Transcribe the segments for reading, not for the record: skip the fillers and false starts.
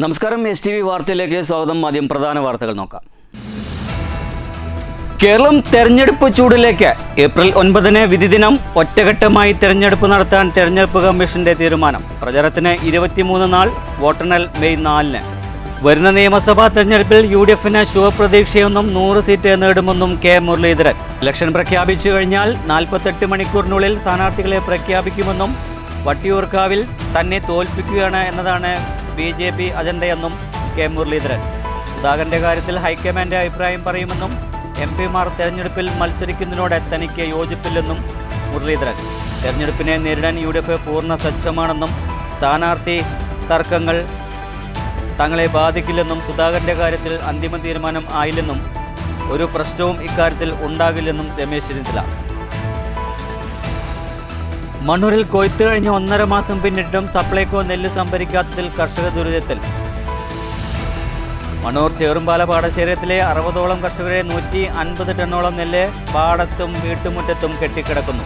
നമസ്കാരം, STV വാർത്തയിലേക്ക് സ്വാഗതം. ആദ്യം പ്രധാന വാർത്തകൾ നോക്കാം. കേരളം തെരഞ്ഞെടുപ്പ് ചൂടിലേക്ക്. ഏപ്രിൽ 9 വിധി ദിനം. ഒറ്റഘട്ടമായി തെരഞ്ഞെടുപ്പ് നടത്താൻ തെരഞ്ഞെടുപ്പ് കമ്മീഷന്റെ തീരുമാനം. പ്രചാരണത്തിന് 23 നാൾ, വോട്ടെണ്ണൽ മെയ് 4. വരുന്ന നിയമസഭാ തെരഞ്ഞെടുപ്പിൽ UDFന് ശുഭപ്രതീക്ഷയൊന്നും 100 സീറ്റ് നേടുമെന്നും K മുരളീധരൻ. ഇലക്ഷൻ പ്രഖ്യാപിച്ചു കഴിഞ്ഞാൽ 48 മണിക്കൂറിനുള്ളിൽ സ്ഥാനാർത്ഥികളെ പ്രഖ്യാപിക്കുമെന്നും വട്ടിയൂർക്കാവിൽ തന്നെ തോൽപ്പിക്കുകയാണ് എന്നതാണ് BJP അജണ്ടയെന്നും K മുരളീധരൻ. സുധാകരന്റെ കാര്യത്തിൽ ഹൈക്കമാൻഡ് അഭിപ്രായം പറയുമെന്നും MP മാർ തെരഞ്ഞെടുപ്പിൽ മത്സരിക്കുന്നതിനോട് തനിക്ക് യോജിപ്പില്ലെന്നും മുരളീധരൻ. തെരഞ്ഞെടുപ്പിനെ നേരിടാൻ UDF പൂർണ്ണ സജ്ജമാണെന്നും സ്ഥാനാർത്ഥി തർക്കങ്ങൾ തങ്ങളെ ബാധിക്കില്ലെന്നും സുധാകരന്റെ കാര്യത്തിൽ അന്തിമ തീരുമാനം ആയില്ലെന്നും ഒരു പ്രശ്നവും ഇക്കാര്യത്തിൽ ഉണ്ടാകില്ലെന്നും രമേശ് ചെന്നിത്തല. മണ്ണൂരിൽ കൊയ്ത്ത് കഴിഞ്ഞ് 1.5 മാസം പിന്നിട്ടും സപ്ലൈകോ നെല്ല് സംഭരിക്കാത്തതിൽ കർഷക ദുരിതത്തിൽ. മണ്ണൂർ ചേറുംപാല പാടശേഖരത്തിലെ 60ഓളം കർഷകരെ 150 ടണ്ണോളം നെല്ല് പാടത്തും വീട്ടുമുറ്റത്തും കെട്ടിക്കിടക്കുന്നു.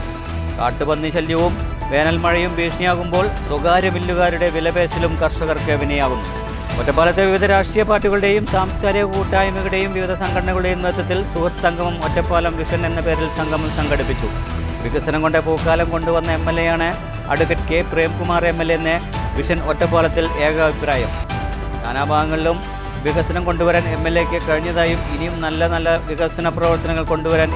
കാട്ടുപന്നി ശല്യവും വേനൽ മഴയും ഭീഷണിയാകുമ്പോൾ സ്വകാര്യ മില്ലുകാരുടെ വിലപേശലും കർഷകർക്ക് വിനയാകുന്നു. ഒറ്റപ്പാലത്തെ വിവിധ രാഷ്ട്രീയ പാർട്ടികളുടെയും സാംസ്കാരിക കൂട്ടായ്മകളുടെയും വിവിധ സംഘടനകളുടെയും നേതൃത്വത്തിൽ സുഹൃത്ത് സംഗമം ഒറ്റപ്പാലം വിഷൻ എന്ന പേരിൽ സംഗമം സംഘടിപ്പിച്ചു. വികസനം കൊണ്ട് പൂക്കാലം കൊണ്ടുവന്ന MLA-യാണ് അഡ്വക്കേറ്റ് K പ്രേംകുമാർ MLA എന്ന് വിഷൻ ഒറ്റപ്പാലത്തിൽ ഏകാഭിപ്രായം. നാനാഭാഗങ്ങളിലും വികസനം കൊണ്ടുവരാൻ MLA-ക്ക് കഴിഞ്ഞതായും ഇനിയും നല്ല വികസന പ്രവർത്തനങ്ങൾ കൊണ്ടുവരാൻ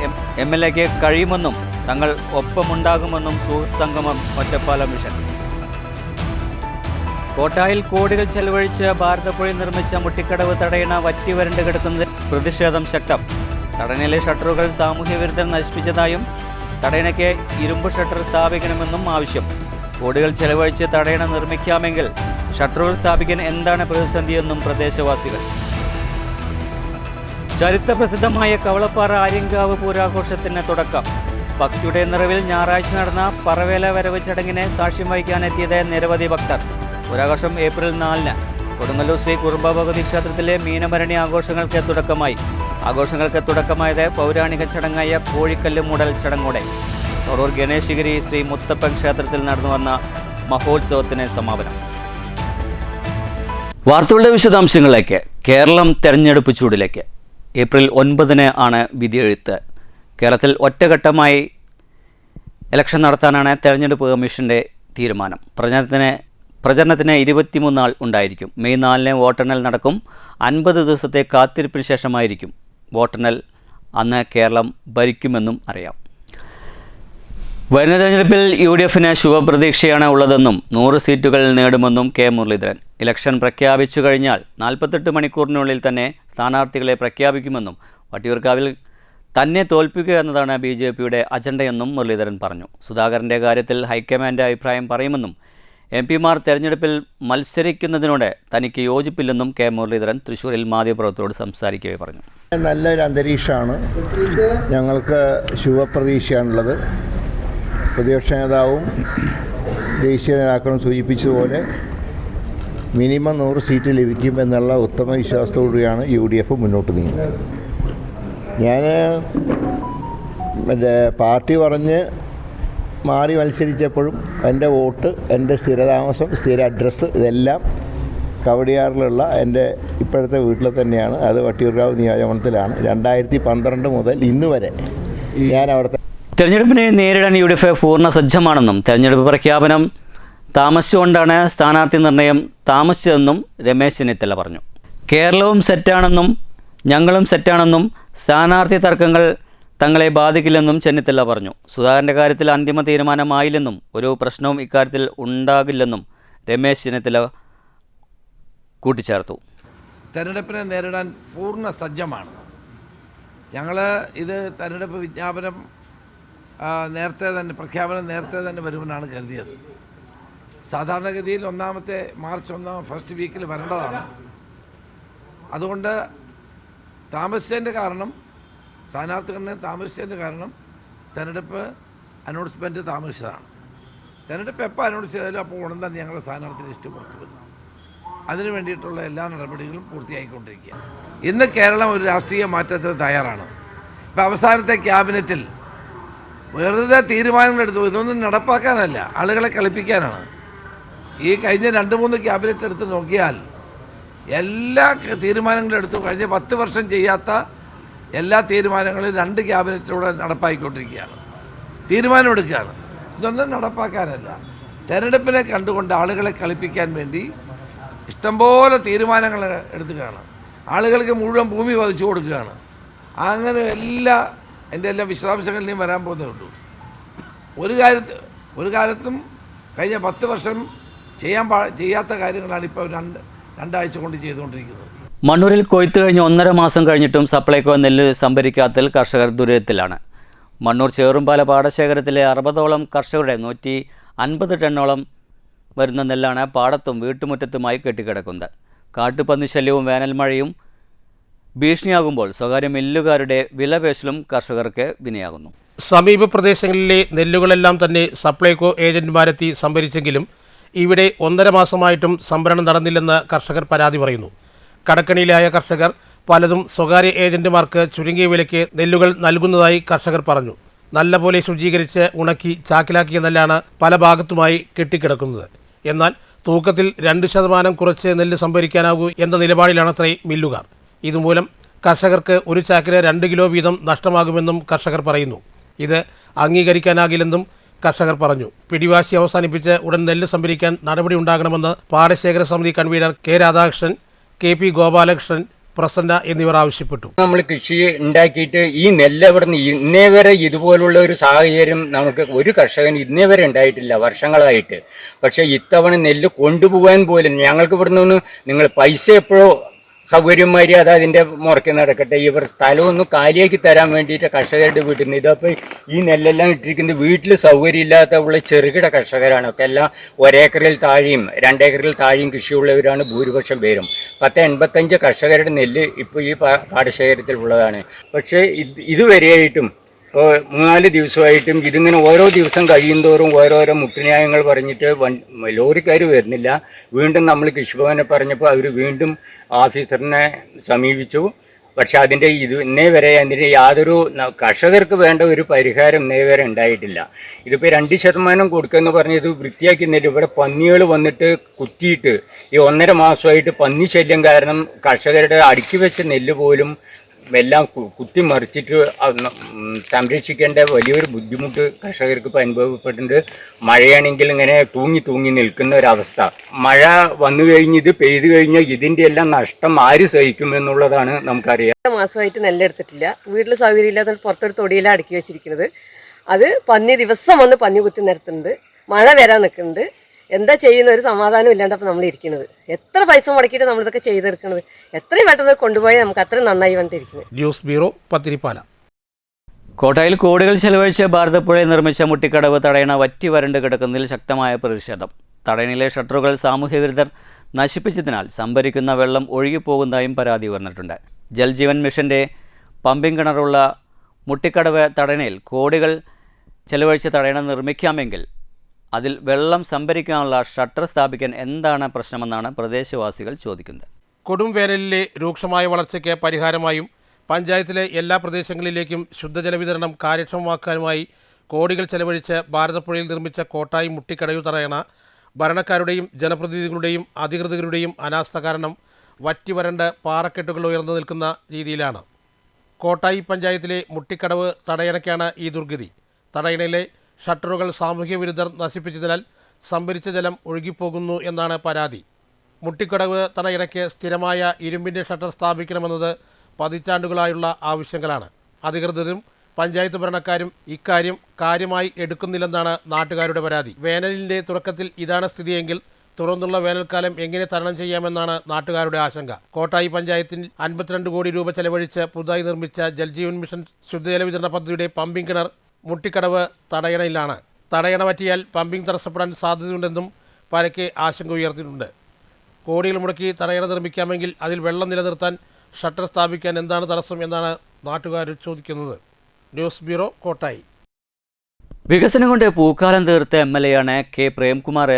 MLA-ക്ക് കഴിയുമെന്നും തങ്ങൾ ഒപ്പമുണ്ടാകുമെന്നും സുഹൃത്ത് സംഗമം ഒറ്റപ്പാലം വിഷൻ. കോട്ടായിൽ കോടികൾ ചെലവഴിച്ച് ഭാരതപ്പുഴ നിർമ്മിച്ച മുട്ടിക്കടവ് തടയണ വറ്റി വരണ്ട് കിടക്കുന്നതിൽ പ്രതിഷേധം ശക്തം. തടയണയിലെ ഷട്ടറുകൾ സാമൂഹ്യ വിരുദ്ധർ നശിപ്പിച്ചതായും തടയണയ്ക്ക് ഇരുമ്പ് ഷട്ടർ സ്ഥാപിക്കണമെന്നും ആവശ്യം. കോടികൾ ചെലവഴിച്ച് തടയണ നിർമ്മിക്കാമെങ്കിൽ ഷട്ടറുകൾ സ്ഥാപിക്കാൻ എന്താണ് പ്രതിസന്ധിയെന്നും പ്രദേശവാസികൾ. ചരിത്രപ്രസിദ്ധമായ കവളപ്പാറ ആര്യങ്കാവ് പൂരാഘോഷത്തിന് തുടക്കം. ഭക്തിയുടെ നിറവിൽ ഞായറാഴ്ച നടന്ന പറവേല വരവ് ചടങ്ങിന് സാക്ഷ്യം വഹിക്കാനെത്തിയത് നിരവധി ഭക്തർ. പൂരാഘോഷം ഏപ്രിൽ 4. കൊടുങ്ങല്ലൂർ ശ്രീ കുറുമ്പ ഭഗവതി ക്ഷേത്രത്തിലെ മീനഭരണി ആഘോഷങ്ങൾക്ക് തുടക്കമായത് പൗരാണിക ചടങ്ങായ കോഴിക്കല്ല് മൂടൽ ചടങ്ങോടെ. തൊറൂർ ഗണേശഗിരി ശ്രീ മുത്തപ്പൻ ക്ഷേത്രത്തിൽ നടന്നു വന്ന മഹോത്സവത്തിന് സമാപനം. വാർത്തകളുടെ വിശദാംശങ്ങളിലേക്ക്. കേരളം തെരഞ്ഞെടുപ്പ് ചൂടിലേക്ക്. ഏപ്രിൽ 9 ആണ് വിധിയെഴുത്ത്. കേരളത്തിൽ ഒറ്റഘട്ടമായി ഇലക്ഷൻ നടത്താനാണ് തെരഞ്ഞെടുപ്പ് കമ്മീഷന്റെ തീരുമാനം. പ്രചരണത്തിന് 23 നാൾ ഉണ്ടായിരിക്കും. മെയ് 4 വോട്ടെണ്ണൽ നടക്കും. 50 ദിവസത്തെ കാത്തിരിപ്പിന് ശേഷമായിരിക്കും വോട്ടെണ്ണൽ. അന്ന് കേരളം ഭരിക്കുമെന്നും അറിയാം. വരുന്ന തെരഞ്ഞെടുപ്പിൽ UDFന് ശുഭപ്രതീക്ഷയാണ് ഉള്ളതെന്നും 100 സീറ്റുകൾ നേടുമെന്നും K മുരളീധരൻ. ഇലക്ഷൻ പ്രഖ്യാപിച്ചു കഴിഞ്ഞാൽ 48 മണിക്കൂറിനുള്ളിൽ തന്നെ സ്ഥാനാർത്ഥികളെ പ്രഖ്യാപിക്കുമെന്നും വട്ടിയൂർക്കാവിൽ തന്നെ തോൽപ്പിക്കുക എന്നതാണ് BJPയുടെ അജണ്ടയെന്നും മുരളീധരൻ പറഞ്ഞു. സുധാകരന്റെ കാര്യത്തിൽ ഹൈക്കമാൻഡ് അഭിപ്രായം പറയുമെന്നും MP മാർ തെരഞ്ഞെടുപ്പിൽ മത്സരിക്കുന്നതിനോട് തനിക്ക് യോജിപ്പില്ലെന്നും K മുരളീധരൻ തൃശ്ശൂരിൽ മാധ്യമപ്രവർത്തകരോട് സംസാരിക്കവേ പറഞ്ഞു. നല്ലൊരു അന്തരീക്ഷമാണ്. ഞങ്ങൾക്ക് ശുഭപ്രതീക്ഷയാണുള്ളത്. പ്രതിപക്ഷ നേതാവും ദേശീയ നേതാക്കളും സൂചിപ്പിച്ചതുപോലെ മിനിമം 100 സീറ്റ് ലഭിക്കും എന്നുള്ള ഉത്തമ വിശ്വാസത്തോടുകൂടിയാണ് UDF മുന്നോട്ട് നീങ്ങുന്നത്. ഞാൻ പാർട്ടി പറഞ്ഞ് മാറി മത്സരിച്ചപ്പോഴും എൻ്റെ വോട്ട്, എൻ്റെ സ്ഥിരതാമസം, സ്ഥിര അഡ്രസ്സ് ഇതെല്ലാം കവടിയാറിലുള്ള എൻ്റെ ഇപ്പോഴത്തെ വീട്ടിൽ തന്നെയാണ്. അത് വട്ടിയൂർക്കാവ് നിയോജകമണ്ഡലത്തിലാണ്. 2012 മുതൽ ഇന്ന് വരെ ഞാൻ അവിടുത്തെ. തെരഞ്ഞെടുപ്പിനെ നേരിടാൻ UDF പൂർണ്ണ സജ്ജമാണെന്നും തെരഞ്ഞെടുപ്പ് പ്രഖ്യാപനം താമസിച്ചുകൊണ്ടാണ് സ്ഥാനാർത്ഥി നിർണയം താമസിച്ചതെന്നും രമേശ് ചെന്നിത്തല പറഞ്ഞു. കേരളവും സെറ്റാണെന്നും ഞങ്ങളും സെറ്റാണെന്നും സ്ഥാനാർത്ഥി തർക്കങ്ങൾ തങ്ങളെ ബാധിക്കില്ലെന്നും ചെന്നിത്തല പറഞ്ഞു. സുധാകരന്റെ കാര്യത്തിൽ അന്തിമ തീരുമാനമായില്ലെന്നും ഒരു പ്രശ്നവും ഇക്കാര്യത്തിൽ ഉണ്ടാകില്ലെന്നും രമേശ് ചെന്നിത്തല കൂട്ടിച്ചേർത്തു. തെരഞ്ഞെടുപ്പിനെ നേരിടാൻ പൂർണ്ണ സജ്ജമാണ് ഞങ്ങൾ. ഇത് തെരഞ്ഞെടുപ്പ് പ്രഖ്യാപനം നേരത്തെ തന്നെ വരുമെന്നാണ് കരുതിയത്. സാധാരണഗതിയിൽ മാർച്ച് 1 ഫസ്റ്റ് വീക്കിൽ വരേണ്ടതാണ്. അതുകൊണ്ട് താമസിച്ചതിൻ്റെ കാരണം, സ്ഥാനാർത്ഥികളെ താമസിച്ചതിൻ്റെ കാരണം തെരഞ്ഞെടുപ്പ് അനൗൺസ്മെൻറ്റ് താമസിച്ചതാണ്. തെരഞ്ഞെടുപ്പ് എപ്പോൾ അനൗൺസ് ചെയ്താലും അപ്പോൾ ഉടൻ തന്നെ ഞങ്ങളുടെ സ്ഥാനാർത്ഥി ലിസ്റ്റ് പുറത്തു വരും. അതിനു വേണ്ടിയിട്ടുള്ള എല്ലാ നടപടികളും പൂർത്തിയായിക്കൊണ്ടിരിക്കുക. ഇന്ന് കേരളം ഒരു രാഷ്ട്രീയ മാറ്റത്തിന് തയ്യാറാണ്. ഇപ്പോൾ അവസാനത്തെ ക്യാബിനറ്റിൽ വെറുതെ തീരുമാനങ്ങളെടുത്തു. ഇതൊന്നും നടപ്പാക്കാനല്ല, ആളുകളെ കളിപ്പിക്കാനാണ്. ഈ കഴിഞ്ഞ 2-3 ക്യാബിനറ്റ് എടുത്ത് നോക്കിയാൽ എല്ലാ തീരുമാനങ്ങളും എടുത്തു. കഴിഞ്ഞ 10 വർഷം ചെയ്യാത്ത എല്ലാ തീരുമാനങ്ങളും 2 ക്യാബിനറ്റിലൂടെ നടപ്പാക്കിക്കൊണ്ടിരിക്കുകയാണ്, തീരുമാനമെടുക്കുകയാണ്. ഇതൊന്നും നടപ്പാക്കാനല്ല, തെരഞ്ഞെടുപ്പിനെ കണ്ടുകൊണ്ട് ആളുകളെ കളിപ്പിക്കാൻ വേണ്ടി ഇഷ്ടംപോലെ തീരുമാനങ്ങൾ എടുക്കുകയാണ്. ആളുകൾക്ക് മുഴുവൻ ഭൂമി പതിച്ചു കൊടുക്കുകയാണ്. അങ്ങനെ എൻ്റെ എല്ലാ വിശദാംശങ്ങളിലും വരാൻ പോകുന്നേ ഉള്ളൂ. ഒരു കാലത്തും കഴിഞ്ഞ 10 വർഷം ചെയ്യാത്ത കാര്യങ്ങളാണ് ഇപ്പോൾ രണ്ടാഴ്ച കൊണ്ട് ചെയ്തുകൊണ്ടിരിക്കുന്നത്. മണ്ണൂരിൽ കൊയ്ത്ത് കഴിഞ്ഞ് 1.5 മാസം കഴിഞ്ഞിട്ടും സപ്ലൈകോ നെല്ല് സംഭരിക്കാത്തതിൽ കർഷകർ ദുരിതത്തിലാണ്. മണ്ണൂർ ചേറുംപാല പാടശേഖരത്തിലെ 60ഓളം കർഷകരുടെ 150 ടണ്ണോളം വരുന്ന നെല്ലാണ് പാടത്തും വീട്ടുമുറ്റത്തുമായി കെട്ടിക്കിടക്കുന്നത്. കാട്ടുപന്നി ശല്യവും വേനൽ മഴയും ഭീഷണിയാകുമ്പോൾ സ്വകാര്യ മില്ലുകാരുടെ വിലപേശലും കർഷകർക്ക് വിനയാകുന്നു. സമീപ പ്രദേശങ്ങളിലെ നെല്ലുകളെല്ലാം തന്നെ സപ്ലൈകോ ഏജന്റുമാരെത്തി സംഭരിച്ചെങ്കിലും ഇവിടെ 1.5 മാസമായിട്ടും സംഭരണം നടന്നില്ലെന്ന് കർഷകർ പരാതി പറയുന്നു. കടക്കണിയിലായ കർഷകർ പലതും സ്വകാര്യ ഏജന്റുമാർക്ക് ചുരുങ്ങിയ വിലയ്ക്ക് നെല്ലുകൾ നൽകുന്നതായി കർഷകർ പറഞ്ഞു. നല്ലപോലെ ശുചീകരിച്ച് ഉണക്കി ചാക്കിലാക്കിയ നെല്ലാണ് പല ഭാഗത്തുമായി കെട്ടിക്കിടക്കുന്നത്. എന്നാൽ തൂക്കത്തിൽ 2% കുറച്ച് നെല്ല് സംഭരിക്കാനാകൂ എന്ന നിലപാടിലാണത്രേ മില്ലുകാർ. ഇതുമൂലം കർഷകർക്ക് ഒരു ചാക്കിന് 2 കിലോ വീതം നഷ്ടമാകുമെന്നും കർഷകർ പറയുന്നു. ഇത് അംഗീകരിക്കാനാകില്ലെന്നും കർഷകർ പറഞ്ഞു. പിടിവാശി അവസാനിപ്പിച്ച് ഉടൻ നെല്ല് സംഭരിക്കാൻ നടപടി ഉണ്ടാകണമെന്ന് പാടശേഖര സമിതി convener K Radhakrishnan, KP Gopalakrishnan, Prasanna എന്നിവർ ആവശ്യപ്പെട്ടു. നമ്മൾ കൃഷി ഉണ്ടാക്കിയിട്ട് ഈ നെല്ല് ഇവിടുന്ന് ഇന്നേ വരെ ഇതുപോലുള്ള ഒരു സാഹചര്യം നമുക്ക് ഒരു കർഷകന് ഇന്നേ വരെ ഉണ്ടായിട്ടില്ല വർഷങ്ങളായിട്ട്. പക്ഷേ ഇത്തവണ നെല്ല് കൊണ്ടുപോകാൻ പോലും ഞങ്ങൾക്ക് ഇവിടുന്ന് നിങ്ങൾ പൈസ എപ്പോഴോ സൗകര്യമാരി അത് അതിൻ്റെ മുറയ്ക്ക് നടക്കട്ടെ, ഇവർ സ്ഥലമൊന്നും കാലിയാക്കി തരാൻ വേണ്ടിയിട്ട് കർഷകരുടെ വീട്ടിൽ നിന്ന് ഇതപ്പോൾ ഈ നെല്ലെല്ലാം ഇട്ടിരിക്കുന്നത് വീട്ടിൽ സൗകര്യമില്ലാത്ത ഉള്ള ചെറുകിട കർഷകരാണ്. ഒക്കെ എല്ലാം 1 ഏക്കറിൽ താഴെയും 2 ഏക്കറിൽ താഴെയും കൃഷിയുള്ളവരാണ് ഭൂരിപക്ഷം പേരും. 1085 കർഷകരുടെ നെല്ല് ഇപ്പോൾ ഈ പാടശേഖരത്തിൽ ഉള്ളതാണ്. പക്ഷേ ഇതുവരെയായിട്ടും ഇപ്പോൾ 3-4 ദിവസമായിട്ടും ഇതിങ്ങനെ ഓരോ ദിവസം കഴിയുന്തോറും ഓരോരോ മുട്ടുന്യായങ്ങൾ പറഞ്ഞിട്ട് ലോറിക്കാർ വരുന്നില്ല. വീണ്ടും നമ്മൾ കൃഷിഭവനെ പറഞ്ഞപ്പോൾ അവർ വീണ്ടും ഓഫീസറിനെ സമീപിച്ചു. പക്ഷെ അതിൻ്റെ ഇന്നേ വരെ അതിൻ്റെ യാതൊരു കർഷകർക്ക് വേണ്ട ഒരു പരിഹാരം ഇന്നേ വരെ ഉണ്ടായിട്ടില്ല. ഇതിപ്പോൾ 2% കൊടുക്കുമെന്ന് പറഞ്ഞത് വൃത്തിയാക്കുന്നില്ല. ഇവിടെ പന്നികൾ വന്നിട്ട് കുത്തിയിട്ട് ഈ 1.5 മാസമായിട്ട് പന്നി ശല്യം കാരണം കർഷകരുടെ അടുക്കി വെച്ച നെല്ല് പോലും എല്ലാം കുത്തിമറിച്ചിട്ട് സംരക്ഷിക്കേണ്ട വലിയൊരു ബുദ്ധിമുട്ട് കർഷകർക്ക് ഇപ്പോൾ അനുഭവപ്പെട്ടിട്ടുണ്ട്. മഴയാണെങ്കിൽ ഇങ്ങനെ തൂങ്ങി നിൽക്കുന്ന ഒരവസ്ഥ. മഴ വന്നു കഴിഞ്ഞ് ഇത് പെയ്തു കഴിഞ്ഞാൽ ഇതിൻ്റെ എല്ലാം നഷ്ടം ആര് സഹിക്കുമെന്നുള്ളതാണ് നമുക്കറിയാം. മാസമായിട്ട് നെല്ലെടുത്തിട്ടില്ല. വീട്ടിൽ സൗകര്യമില്ലാതെ പുറത്തൊരു തൊടിയിലാണ് അടുക്കി വെച്ചിരിക്കുന്നത്. അത് പന്നി ദിവസം വന്ന് പന്നി കുത്തി നിരത്തുന്നുണ്ട്. മഴ വരാൻ നിൽക്കുന്നുണ്ട്. എന്താ ചെയ്യുന്ന ഒരു സമാധാനം ഇല്ലാണ്ടപ്പോൾ നമ്മൾ ഇരിക്കുന്നത്. എത്ര പൈസ മുടക്കിയിട്ട് നമ്മളിതൊക്കെ ചെയ്തെടുക്കുന്നത്. എത്രയും പെട്ടെന്ന് കൊണ്ടുപോയി നമുക്ക് അത്രയും നന്നായി വന്നിരിക്കുന്നത്. News bureau, Pathirippala. കോട്ടയിൽ കോടികൾ ചെലവഴിച്ച് ഭാരതപ്പുഴയിൽ നിർമ്മിച്ച മുട്ടിക്കടവ് തടയണ വറ്റി വരണ്ട് കിടക്കുന്നതിൽ ശക്തമായ പ്രതിഷേധം. തടയണയിലെ ഷട്ടറുകൾ സാമൂഹ്യവിരുദ്ധർ നശിപ്പിച്ചതിനാൽ സംഭരിക്കുന്ന വെള്ളം ഒഴുകിപ്പോകുന്നതായും പരാതി ഉയർന്നിട്ടുണ്ട്. ജൽജീവൻ മിഷന്റെ പമ്പിംഗ് കിണറുള്ള മുട്ടിക്കടവ് തടയണയിൽ കോടികൾ ചെലവഴിച്ച് തടയണ നിർമ്മിക്കാമെങ്കിൽ അതിൽ വെള്ളം സംഭരിക്കാനുള്ള ഷട്ടർ സ്ഥാപിക്കാൻ എന്താണ് പ്രശ്നമെന്നാണ് പ്രദേശവാസികൾ ചോദിക്കുന്നത്. കൊടും വേനലിലെ രൂക്ഷമായ വളർച്ചയ്ക്ക് പരിഹാരമായും പഞ്ചായത്തിലെ എല്ലാ പ്രദേശങ്ങളിലേക്കും ശുദ്ധജല വിതരണം കാര്യക്ഷമമാക്കാനുമായി കോടികൾ ചെലവഴിച്ച് ഭാരതപ്പുഴയിൽ നിർമ്മിച്ച കോട്ടായി മുട്ടിക്കടവ് തടയണ ഭരണക്കാരുടെയും ജനപ്രതിനിധികളുടെയും അധികൃതരുടെയും അനാസ്ഥ കാരണം വറ്റിവരണ്ട് പാറക്കെട്ടുകൾ ഉയർന്നു നിൽക്കുന്ന രീതിയിലാണ്. കോട്ടായി പഞ്ചായത്തിലെ മുട്ടിക്കടവ് തടയണയ്ക്കാണ് ഈ ദുർഗതി. തടയണയിലെ ഷട്ടറുകൾ സാമൂഹ്യ വിരുദ്ധർ നശിപ്പിച്ചതിനാൽ സംഭരിച്ച ജലം ഒഴുകിപ്പോകുന്നു എന്നാണ് പരാതി. മുട്ടിക്കടവ് തടയണയ്ക്ക് സ്ഥിരമായ ഇരുമ്പിൻ്റെ ഷട്ടർ സ്ഥാപിക്കണമെന്നത് പതിറ്റാണ്ടുകളായുള്ള ആവശ്യങ്ങളാണ്. അധികൃതരും പഞ്ചായത്ത് ഭരണക്കാരും ഇക്കാര്യം കാര്യമായി എടുക്കുന്നില്ലെന്നാണ് നാട്ടുകാരുടെ പരാതി. വേനലിൻ്റെ തുടക്കത്തിൽ ഇതാണ് സ്ഥിതിയെങ്കിൽ തുറന്നുള്ള വേനൽക്കാലം എങ്ങനെ തരണം ചെയ്യാമെന്നാണ് നാട്ടുകാരുടെ ആശങ്ക. കോട്ടായി പഞ്ചായത്തിൽ 52 കോടി രൂപ ചെലവഴിച്ച് പുതുതായി നിർമ്മിച്ച ജൽജീവൻ മിഷൻ ശുദ്ധജല വിതരണ പദ്ധതിയുടെ പമ്പിംഗ് കിണർ മുട്ടിക്കടവ് തടയണയിലാണ്. തടയണ പറ്റിയാൽ പമ്പിംഗ് തടസ്സപ്പെടാൻ സാധ്യതയുണ്ടെന്നും പരക്കെ ആശങ്ക ഉയർത്തിയിട്ടുണ്ട്. കോടികൾ മുടക്കി തടയണ നിർമ്മിക്കാമെങ്കിൽ അതിൽ വെള്ളം നിലനിർത്താൻ ഷട്ടർ സ്ഥാപിക്കാൻ എന്താണ് തടസ്സം എന്നാണ് നാട്ടുകാർ ചോദിക്കുന്നത്. News bureau, Kottayi. വികസനം കൊണ്ട് പൂക്കാലം തീർത്ത MLA-യാണ് K. പ്രേംകുമാർ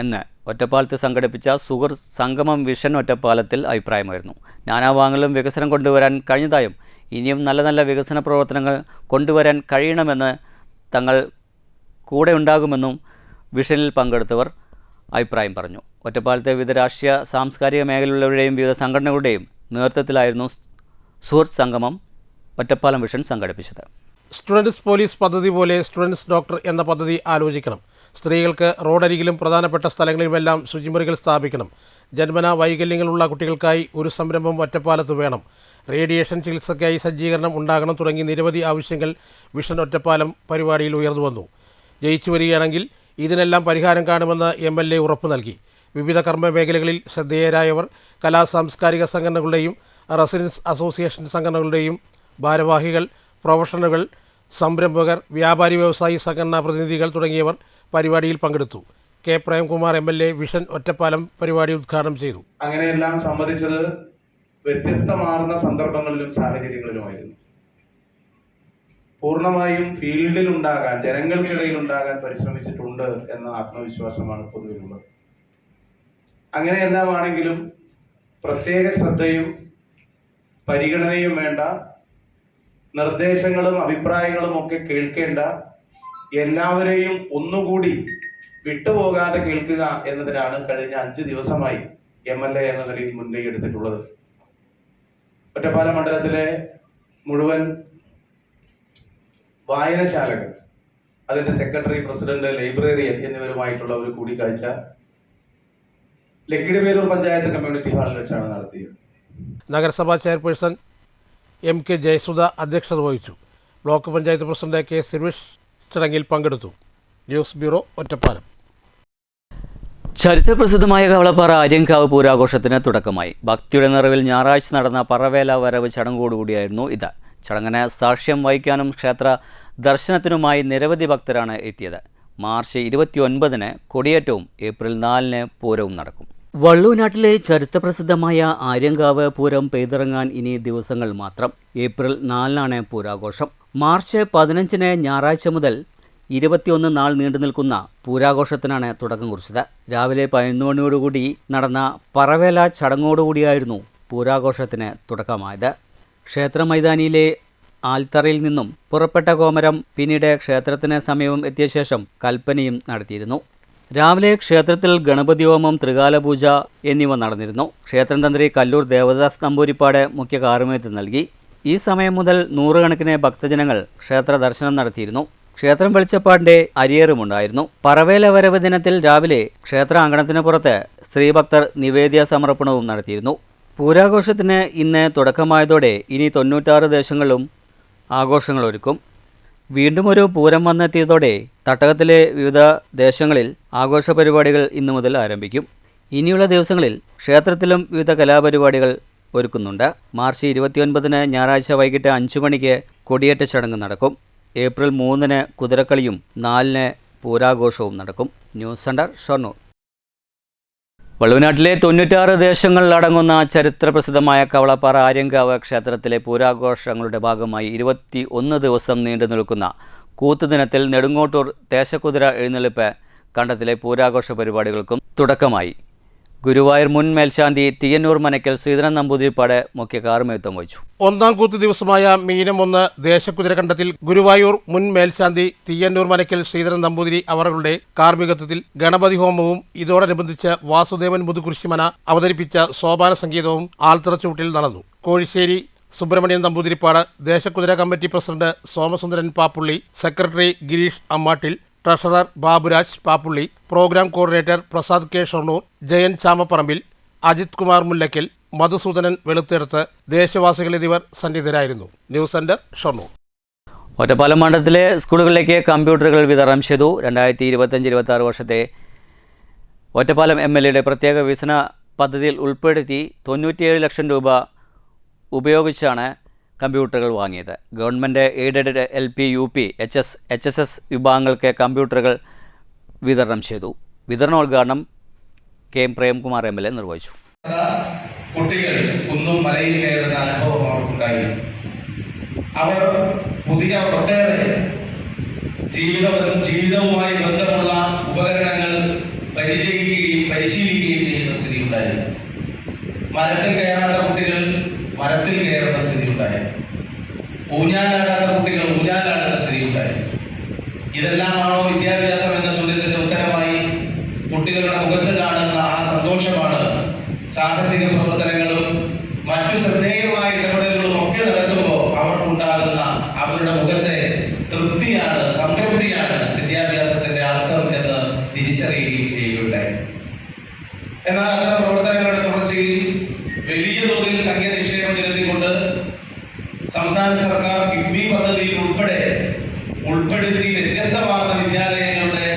എന്ന് ഒറ്റപ്പാലത്ത് സംഘടിപ്പിച്ച സുഹൃ സംഗമം വിഷൻ ഒറ്റപ്പാലത്തിൽ അഭിപ്രായമായിരുന്നു. നാനാഭാഗങ്ങളിലും വികസനം കൊണ്ടുവരാൻ കഴിഞ്ഞതായും ഇനിയും നല്ല നല്ല വികസന പ്രവർത്തനങ്ങൾ കൊണ്ടുവരാൻ കഴിയണമെന്ന് തങ്ങൾ കൂടെ ഉണ്ടാകുമെന്നും വിഷനിൽ പങ്കെടുത്തവർ അഭിപ്രായം പറഞ്ഞു. ഒറ്റപ്പാലത്തെ വിവിധ രാഷ്ട്രീയ സാംസ്കാരിക മേഖലയിലുള്ളവരുടെയും വിവിധ സംഘടനകളുടെയും നേതൃത്വത്തിലായിരുന്നു സുഹൃത്ത് സംഗമം ഒറ്റപ്പാലം വിഷൻ സംഘടിപ്പിച്ചത്. സ്റ്റുഡൻസ് പോലീസ് പദ്ധതി പോലെ സ്റ്റുഡൻസ് ഡോക്ടർ എന്ന പദ്ധതി ആലോചിക്കണം. സ്ത്രീകൾക്ക് റോഡരികിലും പ്രധാനപ്പെട്ട സ്ഥലങ്ങളിലുമെല്ലാം ശുചിമുറികൾ സ്ഥാപിക്കണം. ജന്മനാ വൈകല്യങ്ങളുള്ള കുട്ടികൾക്കായി ഒരു സംരംഭം ഒറ്റപ്പാലത്ത് വേണം. റേഡിയേഷൻ ചികിത്സയ്ക്കായി സജ്ജീകരണം ഉണ്ടാകണം തുടങ്ങി നിരവധി ആവശ്യങ്ങൾ വിഷൻ ഒറ്റപ്പാലം പരിപാടിയിൽ ഉയർന്നു വന്നു. ജയിച്ചു വരികയാണെങ്കിൽ ഇതിനെല്ലാം പരിഹാരം കാണുമെന്ന് MLA ഉറപ്പു നൽകി. വിവിധ കർമ്മ മേഖലകളിൽ ശ്രദ്ധേയരായവർ കലാ സാംസ്കാരിക സംഘടനകളുടെയും റെസിഡൻസ് അസോസിയേഷൻ സംഘടനകളുടെയും ഭാരവാഹികൾ, പ്രൊഫഷണലുകൾ, സംരംഭകർ, വ്യാപാരി വ്യവസായി സംഘടനാ പ്രതിനിധികൾ തുടങ്ങിയവർ പരിപാടിയിൽ പങ്കെടുത്തു. K. Premkumar MLA vision Ottapalam പരിപാടി ഉദ്ഘാടനം ചെയ്തു. അങ്ങനെയെല്ലാം സംബന്ധിച്ചത് വ്യത്യസ്തമാർന്ന സന്ദർഭങ്ങളിലും സാഹചര്യങ്ങളിലുമായിരുന്നു. പൂർണ്ണമായും ഫീൽഡിൽ ഉണ്ടാകാൻ, ജനങ്ങൾക്കിടയിൽ ഉണ്ടാകാൻ പരിശ്രമിച്ചിട്ടുണ്ട് എന്ന ആത്മവിശ്വാസമാണ് പൊതുവിലുള്ളത്. അങ്ങനെയെല്ലാം ആണെങ്കിലും പ്രത്യേക ശ്രദ്ധയും പരിഗണനയും വേണ്ട, നിർദ്ദേശങ്ങളും അഭിപ്രായങ്ങളും ഒക്കെ കേൾക്കേണ്ട, എല്ലാവരെയും ഒന്നുകൂടി വിട്ടുപോകാതെ കേൾക്കുക എന്നതിനാണ് കഴിഞ്ഞ 5 ദിവസമായി MLA എന്ന നിലയിൽ മുൻകൈ എടുത്തിട്ടുള്ളത്. ഒറ്റപ്പാലം മണ്ഡലത്തിലെ മുഴുവൻ വായനശാലകൾ, അതിന്റെ സെക്രട്ടറി, പ്രസിഡന്റ്, ലൈബ്രറിയൻ എന്നിവരുമായിട്ടുള്ള ഒരു കൂടിക്കാഴ്ച ലക്കിടിപേരൂർ പഞ്ചായത്ത് കമ്മ്യൂണിറ്റി ഹാളിൽ വെച്ചാണ് നടത്തിയത്. നഗരസഭാ ചെയർപേഴ്സൺ MK ജയസുധ അധ്യക്ഷത വഹിച്ചു. Block panchayat president K. സിർവിഷ് ചടങ്ങിൽ പങ്കെടുത്തു. News bureau, Ottapalam. ചരിത്രപ്രസിദ്ധമായ കവളപ്പാറ ആര്യങ്കാവ് പൂരാഘോഷത്തിന് തുടക്കമായി. ഭക്തിയുടെ നിറവിൽ ഞായറാഴ്ച നടന്ന പറവേല വരവ് ചടങ്ങോടുകൂടിയായിരുന്നു ഇത്. ചടങ്ങിന് സാക്ഷ്യം വഹിക്കാനും ക്ഷേത്ര ദർശനത്തിനുമായി നിരവധി ഭക്തരാണ് എത്തിയത്. മാർച്ച് 29-ന് കൊടിയേറ്റവും ഏപ്രിൽ 4-ന് പൂരവും നടക്കും. വള്ളൂനാട്ടിലെ ചരിത്രപ്രസിദ്ധമായ ആര്യങ്കാവ് പൂരം പെയ്തിറങ്ങാൻ ഇനി ദിവസങ്ങൾ മാത്രം. ഏപ്രിൽ 4-നാണ് പൂരാഘോഷം. മാർച്ച് 15-ന് ഞായറാഴ്ച മുതൽ 21 നാൾ നീണ്ടു നിൽക്കുന്ന പൂരാഘോഷത്തിനാണ് തുടക്കം കുറിച്ചത്. രാവിലെ 11 മണിയോടുകൂടി നടന്ന പറവേല ചടങ്ങോടുകൂടിയായിരുന്നു പൂരാഘോഷത്തിന് തുടക്കമായത്. ക്ഷേത്ര മൈതാനിയിലെ ആൽത്തറയിൽ നിന്നും പുറപ്പെട്ട കോമരം പിന്നീട് ക്ഷേത്രത്തിന് സമീപം എത്തിയ ശേഷം കൽപ്പനയും നടത്തിയിരുന്നു. രാവിലെ ക്ഷേത്രത്തിൽ ഗണപതി ഹോമം, ത്രികാലപൂജ എന്നിവ നടന്നിരുന്നു. ക്ഷേത്രം തന്ത്രി കല്ലൂർ ദേവദാസ് നമ്പൂരിപ്പാട് മുഖ്യ കാർമ്മികത്വം നൽകി. ഈ സമയം മുതൽ നൂറുകണക്കിന് ഭക്തജനങ്ങൾ ക്ഷേത്ര ദർശനം നടത്തിയിരുന്നു. ക്ഷേത്രം വെളിച്ചപ്പാടിന്റെ അരിയേറുമുണ്ടായിരുന്നു. പറവേല വരവ് ദിനത്തിൽ രാവിലെ ക്ഷേത്രാങ്കണത്തിന് പുറത്ത് സ്ത്രീഭക്തർ നിവേദ്യ സമർപ്പണവും നടത്തിയിരുന്നു. പൂരാഘോഷത്തിന് ഇന്ന് തുടക്കമായതോടെ ഇനി 96 ദേശങ്ങളിലും ആഘോഷങ്ങളൊരുക്കും. വീണ്ടും ഒരു പൂരം വന്നെത്തിയതോടെ തട്ടകത്തിലെ വിവിധ ദേശങ്ങളിൽ ആഘോഷ പരിപാടികൾ ഇന്നു മുതൽ ആരംഭിക്കും. ഇനിയുള്ള ദിവസങ്ങളിൽ ക്ഷേത്രത്തിലും വിവിധ കലാപരിപാടികൾ ഒരുക്കുന്നുണ്ട്. മാർച്ച് 29-ന് ഞായറാഴ്ച വൈകിട്ട് 5 മണിക്ക് കൊടിയേറ്റ ചടങ്ങ് നടക്കും. ഏപ്രിൽ 3-ന് കുതിരക്കളിയും 4-ന് പൂരാഘോഷവും നടക്കും. News centre, Shoranur. വള്ളുവനാട്ടിലെ 96 ദേശങ്ങളിലടങ്ങുന്ന ചരിത്രപ്രസിദ്ധമായ കവളപ്പാറ ആര്യങ്കാവ് ക്ഷേത്രത്തിലെ പൂരാഘോഷങ്ങളുടെ ഭാഗമായി 21 ദിവസം നീണ്ടു നിൽക്കുന്ന കൂത്തുദിനത്തിൽ നെടുങ്ങോട്ടൂർ ദേശക്കുതിര എഴുന്നള്ളിപ്പ് കണ്ടത്തിലെ പൂരാഘോഷ പരിപാടികൾക്കും തുടക്കമായി. ഗുരുവായൂർ മുൻ മേൽശാന്തി തീയന്നൂർ മനക്കൽ ശ്രീധരൻ നമ്പൂതിരിപ്പാട് മുഖ്യ കാർമ്മികത്വം വഹിച്ചു. 1-ാം കൂത്ത് ദിവസമായ മീനം 1 ദേശകുതിരകണ്ടത്തിൽ ഗുരുവായൂർ മുൻ മേൽശാന്തി തീയന്നൂർ മനക്കൽ ശ്രീധരൻ നമ്പൂതിരി അവരുടെ കാർമ്മികത്വത്തിൽ ഗണപതി ഹോമവും ഇതോടനുബന്ധിച്ച് വാസുദേവൻ മുതുകുരിശിമന അവതരിപ്പിച്ച സോപാന സംഗീതവും ആൽത്തറച്ചൂട്ടിൽ നടന്നു. കോഴിശ്ശേരി സുബ്രഹ്മണ്യൻ നമ്പൂതിരിപ്പാട്, ദേശകുതിര committee president Somasundaran Pappully, secretary Girish Ammattil, treasurer Baburaj Pappully, programme coordinator Prasad K. Shoranur, Jayan Chamaparambil, Ajith Kumar Mullakkal, Madhusudanan Veluthedathu, ദേശവാസികൾ എന്നിവർ സന്നിധരായിരുന്നു. News centre, Shoranur. ഒറ്റപ്പാലം മണ്ഡലത്തിലെ സ്കൂളുകളിലേക്ക് കമ്പ്യൂട്ടറുകൾ വിതരണം ചെയ്തു. 2025-26 വർഷത്തെ ഒറ്റപ്പാലം MLAയുടെ പ്രത്യേക വികസന പദ്ധതിയിൽ ഉൾപ്പെടുത്തി 97 ലക്ഷം രൂപ ഉപയോഗിച്ചാണ് കമ്പ്യൂട്ടറുകൾ വാങ്ങിയത്. Government aided LP, UP, HS, HSS വിഭാഗങ്ങൾക്ക് കമ്പ്യൂട്ടറുകൾ വിതരണം ചെയ്തു. വിതരണോദ്ഘാടനം K. പ്രേംകുമാർ MLA നിർവഹിച്ചു. കുട്ടികൾ കുന്നും മലയിൽ കയറുന്ന അനുഭവം അവർക്കുണ്ടായി. അവർ പുതിയ ഒട്ടേറെ ജീവിതവുമായി ബന്ധമുള്ള ഉപകരണങ്ങൾ പരിചയിക്കുകയും പരിശീലിക്കുകയും ചെയ്യുന്ന സ്ഥിതി ഉണ്ടായി. മരത്തിൽ കയറാത്ത കുട്ടികൾ മരത്തിൽ കയറുന്ന സ്ഥിതി ഉണ്ടായി. ഊഞ്ഞാലാടാത്ത കുട്ടികൾ ഊഞ്ഞാലാടുന്ന സ്ഥിതി ഉണ്ടായി. ഇതെല്ലാമാണോ വിദ്യാഭ്യാസം എന്ന ചോദ്യത്തിന്റെ ഉത്തരമായി കുട്ടികളുടെ മുഖത്ത് കാണുന്ന ആ സന്തോഷമാണ് സാഹസിക പ്രവർത്തനങ്ങളും മറ്റു ശ്രദ്ധേയമായ ഇടപെടലുകളും ഒക്കെ നടത്തുമ്പോൾ അവർക്കുണ്ടാകുന്ന അവരുടെ മുഖത്തെ തൃപ്തിയാണ്, സംതൃപ്തിയാണ് വിദ്യാഭ്യാസത്തിന്റെ അർത്ഥം എന്ന് തിരിച്ചറിയുകയും ചെയ്യുകയുണ്ടായി. എന്നാൽ അത്തരം പ്രവർത്തനങ്ങളുടെ തുടർച്ചയിൽ വലിയ തോതിൽ സംഖ്യ നിക്ഷേപം ചെലുത്തിക്കൊണ്ട് സംസ്ഥാന സർക്കാർ കിഫ്ബി പദ്ധതിയിൽ ഉൾപ്പെടുത്തി വ്യത്യസ്തമാർന്ന വിദ്യാലയങ്ങളുടെ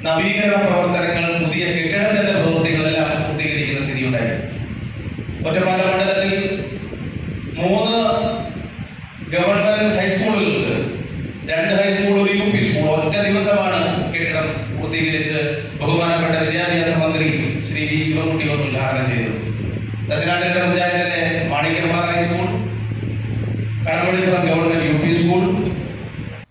നവീകരണ പ്രവർത്തനങ്ങൾ, പുതിയ കെട്ടിടത്തിന്റെ പ്രവൃത്തികളെല്ലാം പൂർത്തീകരിക്കുന്ന സ്ഥിതിയുണ്ടായി. ഒറ്റപ്പാലം മണ്ഡലത്തിൽ 3 ഗവൺമെന്റ് ഹൈസ്കൂളുകൾക്ക് 2 ഹൈസ്കൂൾ, ഒരു UP സ്കൂൾ ഒറ്റ ദിവസമാണ് കെട്ടിടം പൂർത്തീകരിച്ച് ബഹുമാനപ്പെട്ട വിദ്യാഭ്യാസ മന്ത്രി ശ്രീ വി ശിവൻകുട്ടി ഉദ്ഘാടനം ചെയ്തത്. ദശനാട്ടിലെ പഞ്ചായത്തിലെ Manikyampara high school, Kadampazhipuram government UP school.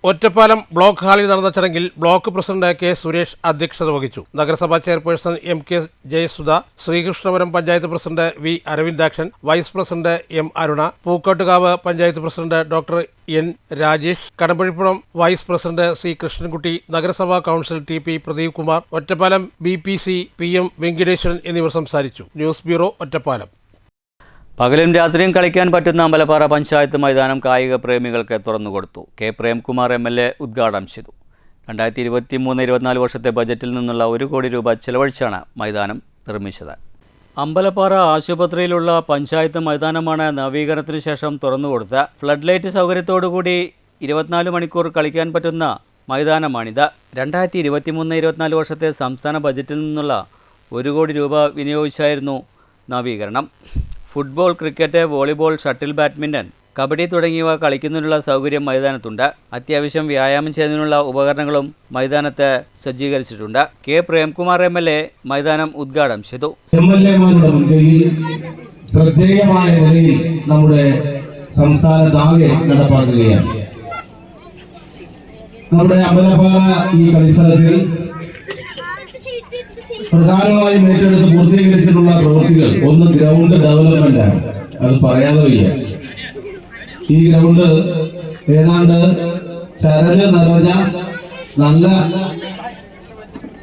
Ottapalam block ഹാളിൽ നടന്ന ചടങ്ങിൽ ബ്ലോക്ക് പ്രസിഡന്റ് കെ സുരേഷ് അധ്യക്ഷത വഹിച്ചു. നഗരസഭാ chairperson MK Jayasudha, Sreekrishnapuram panchayat president V Aravindakshan, vice president M Aruna, Pookkottukavu panchayat president doctor N Rajesh, Kadampazhipuram vice president C Krishnankutty, നഗരസഭാ council TP Pradeep Kumar, Ottapalam BPC PM Venkiteswaran എന്നിവർ സംസാരിച്ചു. News bureau, Ottapalam. പകലും രാത്രിയും കളിക്കാൻ പറ്റുന്ന അമ്പലപ്പാറ പഞ്ചായത്ത് മൈതാനം കായിക പ്രേമികൾക്ക് തുറന്നുകൊടുത്തു. K പ്രേംകുമാർ MLA ഉദ്ഘാടനം ചെയ്തു. 2023-24 വർഷത്തെ ബജറ്റിൽ നിന്നുള്ള 1 കോടി രൂപ ചെലവഴിച്ചാണ് മൈതാനം നിർമ്മിച്ചത്. അമ്പലപ്പാറ ആശുപത്രിയിലുള്ള പഞ്ചായത്ത് മൈതാനമാണ് നവീകരണത്തിന് ശേഷം തുറന്നുകൊടുത്ത ഫ്ലഡ് ലൈറ്റ് സൗകര്യത്തോടുകൂടി 24 മണിക്കൂർ കളിക്കാൻ പറ്റുന്ന മൈതാനമാണിത്. 2023-24 വർഷത്തെ സംസ്ഥാന ബജറ്റിൽ നിന്നുള്ള 1 കോടി രൂപ വിനിയോഗിച്ചായിരുന്നു നവീകരണം. Football, cricket, volleyball, shuttle, badminton, kabaddi തുടങ്ങിയവ കളിക്കുന്നതിനുള്ള സൗകര്യം മൈതാനത്തുണ്ട്. അത്യാവശ്യം വ്യായാമം ചെയ്യുന്നതിനുള്ള ഉപകരണങ്ങളും മൈതാനത്ത് സജ്ജീകരിച്ചിട്ടുണ്ട്. K പ്രേംകുമാർ MLA മൈതാനം ഉദ്ഘാടനം ചെയ്തു. MLA-മാരുടെ മുൻകൈയിൽ ശ്രദ്ധേയമായ നിലയിൽ നമ്മുടെ സംസ്ഥാനത്താകെ നടപ്പാക്കുകയാണ്. നമ്മുടെ അമ്പലപ്പാറ ഈ കളിസ്ഥലത്തിൽ പ്രധാനമായും ഏറ്റെടുത്ത് പൂർത്തീകരിച്ചിട്ടുള്ള പ്രവൃത്തികൾ ഒന്ന് ഗ്രൗണ്ട് ഡെവലപ്മെന്റ് ആണ്. അത് പറയാതെ വയ്യ. ഈ ഗ്രൗണ്ട് ഏതാണ്ട് ചരല് നിറഞ്ഞ നല്ല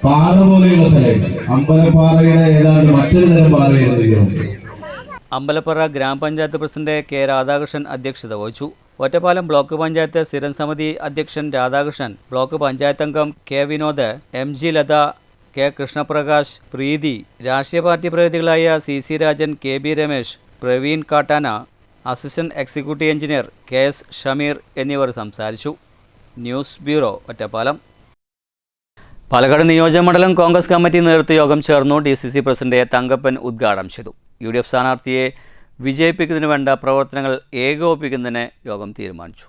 പാറ പോലെയുള്ള സ്ഥലം, അമ്പലപ്പാറയുടെ ഏതാണ്ട് മറ്റൊരു തരം പാറയായിരുന്നു ഈ ഗ്രൗണ്ട്. അമ്പലപ്പാറ ഗ്രാമപഞ്ചായത്ത് പ്രസിഡന്റ് K രാധാകൃഷ്ണൻ അധ്യക്ഷത വഹിച്ചു. ഒറ്റപ്പാലം ബ്ലോക്ക് പഞ്ചായത്ത് സ്ഥിരം സമിതി അധ്യക്ഷൻ രാധാകൃഷ്ണൻ, ബ്ലോക്ക് പഞ്ചായത്ത് അംഗം K Vinod, MG Latha, K Krishnaprakash, Preethi, രാഷ്ട്രീയ പാർട്ടി പ്രതിനിധികളായ CC Rajan, KB Ramesh, Praveen Kattana, assistant executive engineer KS Shameer എന്നിവർ സംസാരിച്ചു. News bureau, Ottapalam. പാലക്കാട് നിയോജകമണ്ഡലം കോൺഗ്രസ് കമ്മിറ്റി നേതൃത്വ യോഗം ചേർന്നു. DCC പ്രസിഡന്റ് തങ്കപ്പൻ ഉദ്ഘാടനം ചെയ്തു. UDF സ്ഥാനാർത്ഥിയെ വിജയിപ്പിക്കുന്നതിന് വേണ്ട പ്രവർത്തനങ്ങൾ ഏകോപിപ്പിക്കുന്നതിന് യോഗം തീരുമാനിച്ചു.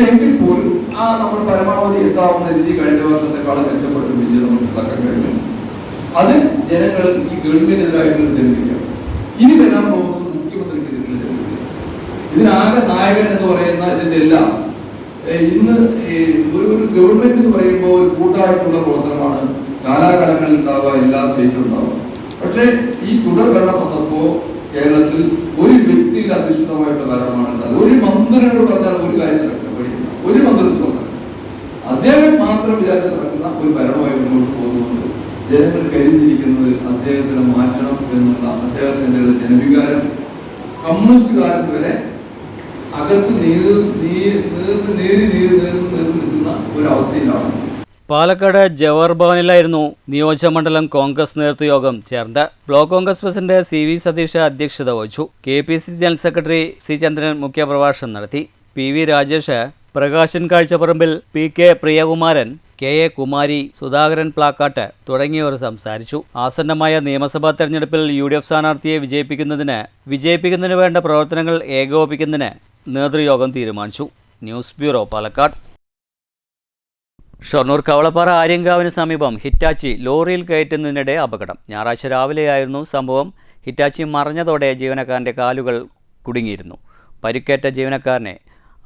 എങ്കിൽ പോലും നമ്മൾ പരമാവധി എത്താവുന്ന രീതി കഴിഞ്ഞ വർഷത്തെക്കാളും മെച്ചപ്പെട്ട വിജയം നമുക്ക് ഉണ്ടാക്കാൻ കഴിഞ്ഞു. അത് ജനങ്ങൾ ഈ ഗവൺമെന്റിനെതിരായിട്ടുള്ള ജനവിധിയാണ്. ഇനി വരാൻ പോകുന്നത് മുഖ്യമന്ത്രിക്കെതിരെയുള്ള ജനവിധിയാണ്. ഇതിനാകെ നായകൻ എന്ന് പറയുന്ന ഇതിന്റെ എല്ലാം ഇന്ന് ഒരു ഗവൺമെന്റ് എന്ന് പറയുമ്പോൾ ഒരു കൂട്ടായിട്ടുള്ള പ്രവർത്തനമാണ് കാലാകാലങ്ങളിൽ ഉണ്ടാവുക, എല്ലാ സ്റ്റേറ്റിലും ഉണ്ടാവുക. പക്ഷേ ഈ തുടർ ഭരണം വന്നപ്പോ കേരളത്തിൽ ഒരു വ്യക്തിയിൽ അധിഷ്ഠിതമായിട്ടുള്ള ഭരണമാണ് ഉണ്ടാകുന്നത്. ഒരു മന്ത്രിയോട് പറഞ്ഞാൽ ഒരു കാര്യം പഠിക്കുന്ന ഒരു മന്ത്രത്തിൽ പറഞ്ഞാൽ അദ്ദേഹം മാത്രം വിചാരിച്ച് നടക്കുന്ന ഒരു ഭരണമായി മുന്നോട്ട് പോകുന്നുണ്ട്. ജനങ്ങൾ കരുതിയിരിക്കുന്നത് അദ്ദേഹത്തിന് മാറ്റണം എന്നുള്ള അദ്ദേഹത്തിന്റെ ജനവികാരം കമ്മ്യൂണിസ്റ്റുകാർക്ക് വരെ അകത്ത് നിൽക്കുന്ന ഒരവസ്ഥയിലാണ്. പാലക്കാട് ജവഹർ ഭവനിലായിരുന്നു നിയോജകമണ്ഡലം കോൺഗ്രസ് നേതൃത്വയോഗം ചേർന്നത്. Block Congress president CV Satheesh അധ്യക്ഷത വഹിച്ചു. KPCC general secretary C Chandran മുഖ്യപ്രഭാഷണം നടത്തി. PV Rajesh, Prakashan കാഴ്ചപ്പറമ്പിൽ, PK Priyakumaran, KA Kumari, Sudhakaran Plakkat തുടങ്ങിയവർ സംസാരിച്ചു. ആസന്നമായ നിയമസഭാ തെരഞ്ഞെടുപ്പിൽ UDF സ്ഥാനാർത്ഥിയെ വിജയിപ്പിക്കുന്നതിന് വേണ്ട പ്രവർത്തനങ്ങൾ ഏകോപിപ്പിക്കുന്നതിന് നേതൃയോഗം തീരുമാനിച്ചു. News bureau, Palakkad. ഷൊർണൂർ കവളപ്പാറ ആര്യങ്കാവിന് സമീപം ഹിറ്റാച്ചി ലോറിയിൽ കയറ്റുന്നതിനിടെ അപകടം. ഞായറാഴ്ച രാവിലെയായിരുന്നു സംഭവം. ഹിറ്റാച്ചി മറിഞ്ഞതോടെ ജീവനക്കാരൻ്റെ കാലുകൾ കുടുങ്ങിയിരുന്നു. പരിക്കേറ്റ ജീവനക്കാരനെ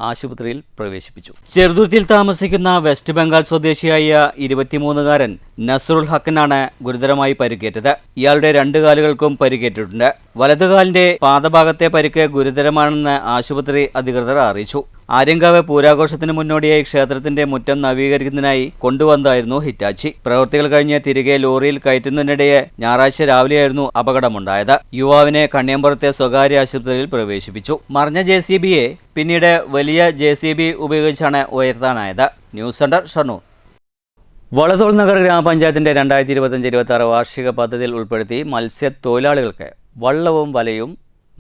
ആശുപത്രിയിൽ പ്രവേശിപ്പിച്ചു. ചെറുതുരുത്തിയിൽ താമസിക്കുന്ന വെസ്റ്റ് ബംഗാൾ സ്വദേശിയായ 23-കാരൻ നസറുൽ ഹക്കിനാണ് ഗുരുതരമായി പരിക്കേറ്റത്. ഇയാളുടെ 2 കാലുകൾക്കും പരിക്കേറ്റിട്ടുണ്ട്. വലതുകാലിന്റെ പാദഭാഗത്തെ പരിക്ക് ഗുരുതരമാണെന്ന് ആശുപത്രി അധികൃതർ അറിയിച്ചു. ആര്യങ്കാവ് പൂരാഘോഷത്തിന് മുന്നോടിയായി ക്ഷേത്രത്തിന്റെ മുറ്റം നവീകരിക്കുന്നതിനായി കൊണ്ടുവന്നതായിരുന്നു ഹിറ്റാച്ചി. പ്രവൃത്തികൾ കഴിഞ്ഞ് തിരികെ ലോറിയിൽ കയറ്റുന്നതിനിടെ ഞായറാഴ്ച രാവിലെയായിരുന്നു അപകടമുണ്ടായത്. യുവാവിനെ കണ്ണിയമ്പുറത്തെ സ്വകാര്യ ആശുപത്രിയിൽ പ്രവേശിപ്പിച്ചു. മറിഞ്ഞ JCBയെ പിന്നീട് വലിയ JCB ഉപയോഗിച്ചാണ് ഉയർത്താനായത്. News centre Shoranur. വളത്തോൾ നഗർ ഗ്രാമപഞ്ചായത്തിന്റെ 2025-26 വാർഷിക പദ്ധതിയിൽ ഉൾപ്പെടുത്തി മത്സ്യത്തൊഴിലാളികൾക്ക് വള്ളവും വലയും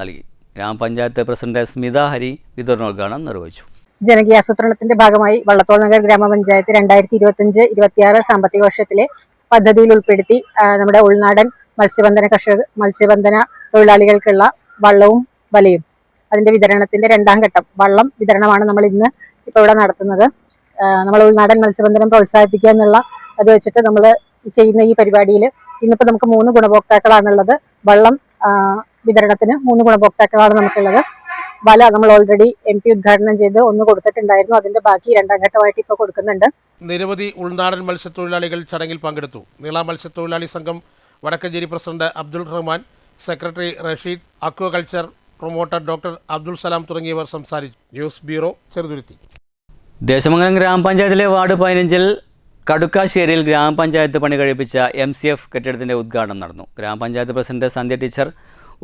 നൽകി. ഗ്രാമപഞ്ചായത്ത് പ്രസിഡന്റ് സ്മിത ഹരി വിതരണോദ്ഘാടനം നിർവഹിച്ചു. ജനകീയാസൂത്രണത്തിന്റെ ഭാഗമായി വള്ളത്തോൾ നഗർ ഗ്രാമപഞ്ചായത്ത് 2025-26 സാമ്പത്തിക വർഷത്തിലെ പദ്ധതിയിൽ ഉൾപ്പെടുത്തി നമ്മുടെ ഉൾനാടൻ മത്സ്യബന്ധന തൊഴിലാളികൾക്കുള്ള വള്ളവും വലയും അതിന്റെ വിതരണത്തിന്റെ 2ാം ഘട്ടം വള്ളം വിതരണമാണ് നമ്മൾ ഇന്ന് ഇപ്പോൾ ഇവിടെ നടത്തുന്നത്. നമ്മൾ ഉൾനാടൻ മത്സ്യബന്ധനം പ്രോത്സാഹിപ്പിക്കുക എന്നുള്ള അത് വെച്ചിട്ട് നമ്മൾ ചെയ്യുന്ന ഈ പരിപാടിയിൽ ഇന്നിപ്പോൾ നമുക്ക് 3 ഗുണഭോക്താക്കളാണുള്ളത്. വള്ളം വിതരണത്തിന് 3 ഗുണഭോക്താക്കളാണ് നമുക്കുള്ളത്. വല നമ്മൾ ഓൾറെഡി MP ഉദ്ഘാടനം ചെയ്ത് 1 കൊടുത്തിട്ടുണ്ടായിരുന്നു. അതിന്റെ ബാക്കി 2ാം ഘട്ടമായിട്ട് ഇപ്പോൾ കൊടുക്കുന്നുണ്ട്. നിരവധി ഉൾനാടൻ മത്സ്യത്തൊഴിലാളികൾ ചടങ്ങിൽ പങ്കെടുത്തു. നീള മത്സ്യത്തൊഴിലാളി സംഘം Vadakkanchery president Abdul Rahman, secretary Rasheed, aquaculture promoter doctor Abdul Salam തുടങ്ങിയവർ സംസാരിച്ചു. News bureau, Cheruthuruthy. ദേശമംഗലം ഗ്രാമപഞ്ചായത്തിലെ വാർഡ് 15-ൽ കടുക്കാശ്ശേരിയിൽ ഗ്രാമപഞ്ചായത്ത് പണി കഴിപ്പിച്ച MCF കെട്ടിടത്തിന്റെ ഉദ്ഘാടനം നടന്നു. ഗ്രാമപഞ്ചായത്ത് പ്രസിഡന്റ് സന്ധ്യ ടീച്ചർ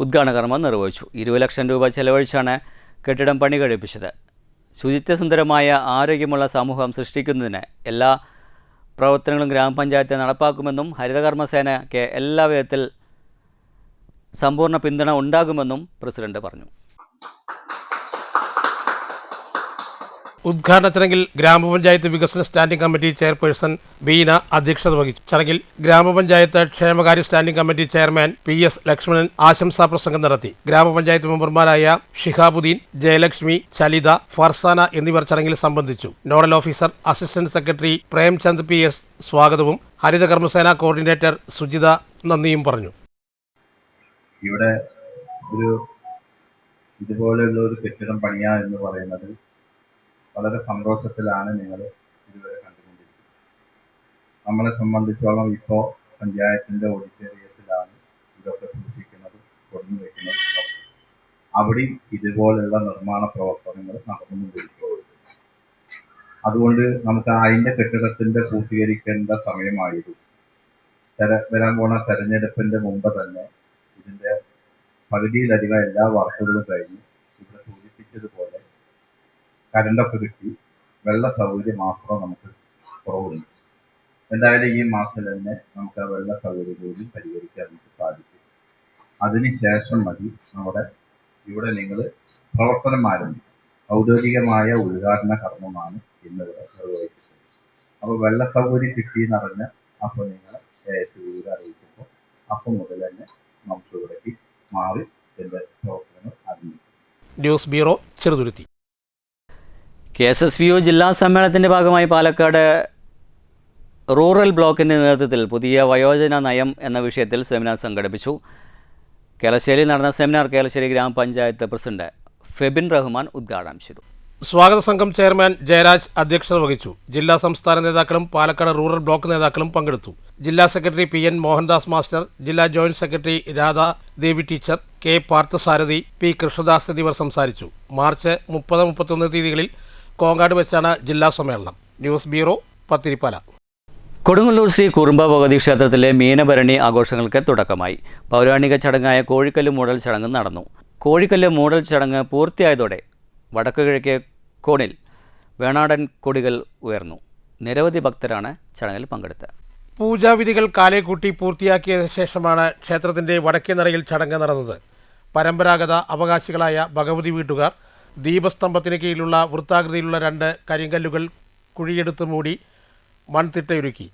ഉദ്ഘാടന കർമ്മം നിർവഹിച്ചു. 20 ലക്ഷം രൂപ ചെലവഴിച്ചാണ് കെട്ടിടം പണി കഴിപ്പിച്ചത്. ശുചിത്വസുന്ദരമായ ആരോഗ്യമുള്ള സമൂഹം സൃഷ്ടിക്കുന്നതിന് എല്ലാ പ്രവർത്തനങ്ങളും ഗ്രാമപഞ്ചായത്ത് നടപ്പാക്കുമെന്നും ഹരിതകർമ്മസേനയ്ക്ക് എല്ലാ വിധത്തിൽ സമ്പൂർണ്ണ പിന്തുണ ഉണ്ടാകുമെന്നും പ്രസിഡന്റ് പറഞ്ഞു. ഉദ്ഘാടന ചടങ്ങിൽ ഗ്രാമപഞ്ചായത്ത് വികസന സ്റ്റാൻഡിംഗ് കമ്മിറ്റി ചെയർപേഴ്സൺ ബീന അധ്യക്ഷത വഹിച്ചു. ചടങ്ങിൽ ഗ്രാമപഞ്ചായത്ത് ക്ഷേമകാര്യ standing committee chairman PS Lakshmanan ആശംസാ പ്രസംഗം നടത്തി. ഗ്രാമപഞ്ചായത്ത് മെമ്പർമാരായ ഷിഹാബുദ്ദീൻ, ജയലക്ഷ്മി, ചലിത, ഫർസാന എന്നിവർ ചടങ്ങിൽ സംബന്ധിച്ചു. Nodal officer assistant secretary Premchand PS സ്വാഗതവും ഹരിതകർമ്മസേന കോർഡിനേറ്റർ സുജിത നന്ദിയും പറഞ്ഞു. ഇവിടെ ഇതുപോലെയുള്ള ഒരു കെട്ടിടം പണിയാ എന്ന് പറയുന്നത് വളരെ സന്തോഷത്തിലാണ് നിങ്ങൾ ഇതുവരെ കണ്ടുകൊണ്ടിരിക്കുന്നത്. നമ്മളെ സംബന്ധിച്ചോളം ഇപ്പോൾ പഞ്ചായത്തിൻ്റെ ഓഡിറ്റോറിയത്തിലാണ് ഇതൊക്കെ സൂക്ഷിക്കുന്നതും കൊണ്ടു വയ്ക്കുന്നതും. അവിടെയും ഇതുപോലെയുള്ള നിർമ്മാണ പ്രവർത്തനങ്ങൾ നടന്നുകൊണ്ടിരിക്കുന്നത്. അതുകൊണ്ട് നമുക്ക് അതിൻ്റെ കെട്ടിടത്തിൻ്റെ പൂർത്തീകരിക്കേണ്ട സമയമായിരുന്നു. വരാൻ പോണ തെരഞ്ഞെടുപ്പിൻ്റെ മുമ്പ് തന്നെ ഇതിൻ്റെ പകുതിയിലധികം എല്ലാ വർക്കുകളും കഴിഞ്ഞ് ഇവിടെ സൂചിപ്പിച്ചതുപോലെ കരണ്ടൊക്കെ കിട്ടി, വെള്ള സൗകര്യം മാത്രം നമുക്ക് കുറവുണ്ട്. എന്തായാലും ഈ മാസം തന്നെ നമുക്ക് ആ വെള്ള സൗകര്യം കൂടി പരിഹരിക്കാൻ നമുക്ക് സാധിക്കും. അതിനുശേഷം മതി നമ്മുടെ ഇവിടെ നിങ്ങൾ പ്രവർത്തനം ആരംഭിക്കും. ഔദ്യോഗികമായ ഉദ്ഘാടന കർമ്മമാണ് ഇന്നിവിടെ നിർവഹിച്ചിട്ടുള്ളത്. അപ്പോൾ വെള്ള സൗകര്യം കിട്ടിയെന്ന് അറിഞ്ഞ അപ്പോൾ നിങ്ങളെ ASB അറിയിക്കുമ്പോൾ അപ്പം മുതൽ തന്നെ നമുക്ക് ഇവിടേക്ക് മാറി ഇതിൻ്റെ പ്രവർത്തനങ്ങൾ ആരംഭിക്കും. News bureau, Cheruthuruthy. KSSBU ജില്ലാ സമ്മേളനത്തിൻ്റെ ഭാഗമായി പാലക്കാട് റൂറൽ ബ്ലോക്കിൻ്റെ നേതൃത്വത്തിൽ പുതിയ വയോജന നയം എന്ന വിഷയത്തിൽ സെമിനാർ സംഘടിപ്പിച്ചു. കേളശ്ശേരിയിൽ നടന്ന സെമിനാർ കേളശ്ശേരി ഗ്രാമപഞ്ചായത്ത് പ്രസിഡന്റ് ഫെബിൻ റഹ്മാൻ ഉദ്ഘാടനം ചെയ്തു. സ്വാഗത സംഘം ചെയർമാൻ ജയരാജ് അധ്യക്ഷത വഹിച്ചു. ജില്ലാ സംസ്ഥാന നേതാക്കളും പാലക്കാട് റൂറൽ ബ്ലോക്ക് നേതാക്കളും പങ്കെടുത്തു. ജില്ലാ സെക്രട്ടറി PN മോഹൻദാസ് മാസ്റ്റർ, ജില്ലാ joint secretary Radha Devi teacher, K Parthasarathy, P Krishnadas എന്നിവർ സംസാരിച്ചു. മാർച്ച് 30-31 തീയതികളിൽ കോങ്ങാട് വെച്ചാണ് ജില്ലാ സമ്മേളനം. News bureau, Pathirippala. കൊടുങ്ങല്ലൂർ ശ്രീ കുറുമ്പ ഭഗവതി ക്ഷേത്രത്തിലെ മീനഭരണി ആഘോഷങ്ങൾക്ക് തുടക്കമായി. പൗരാണിക ചടങ്ങായ കോഴിക്കല്ല് മൂടൽ ചടങ്ങ് നടന്നു. കോഴിക്കല്ല് മൂടൽ ചടങ്ങ് പൂർത്തിയായതോടെ വടക്കു കിഴക്കേ കോണിൽ വേണാടൻ കൊടികൾ ഉയർന്നു. നിരവധി ഭക്തരാണ് ചടങ്ങിൽ പങ്കെടുത്തത്. പൂജാവിധികൾ കാലേക്കൂട്ടി പൂർത്തിയാക്കിയ ശേഷമാണ് ക്ഷേത്രത്തിന്റെ വടക്കേ നടയിൽ ചടങ്ങ് നടന്നത്. പരമ്പരാഗത അവകാശികളായ ഭഗവതി വീട്ടുകാർ ദീപസ്തംഭത്തിന് കീഴിലുള്ള വൃത്താകൃതിയിലുള്ള 2 കരിങ്കല്ലുകൾ കുഴിയെടുത്ത് മൂടി മൺതിട്ടയൊരുക്കി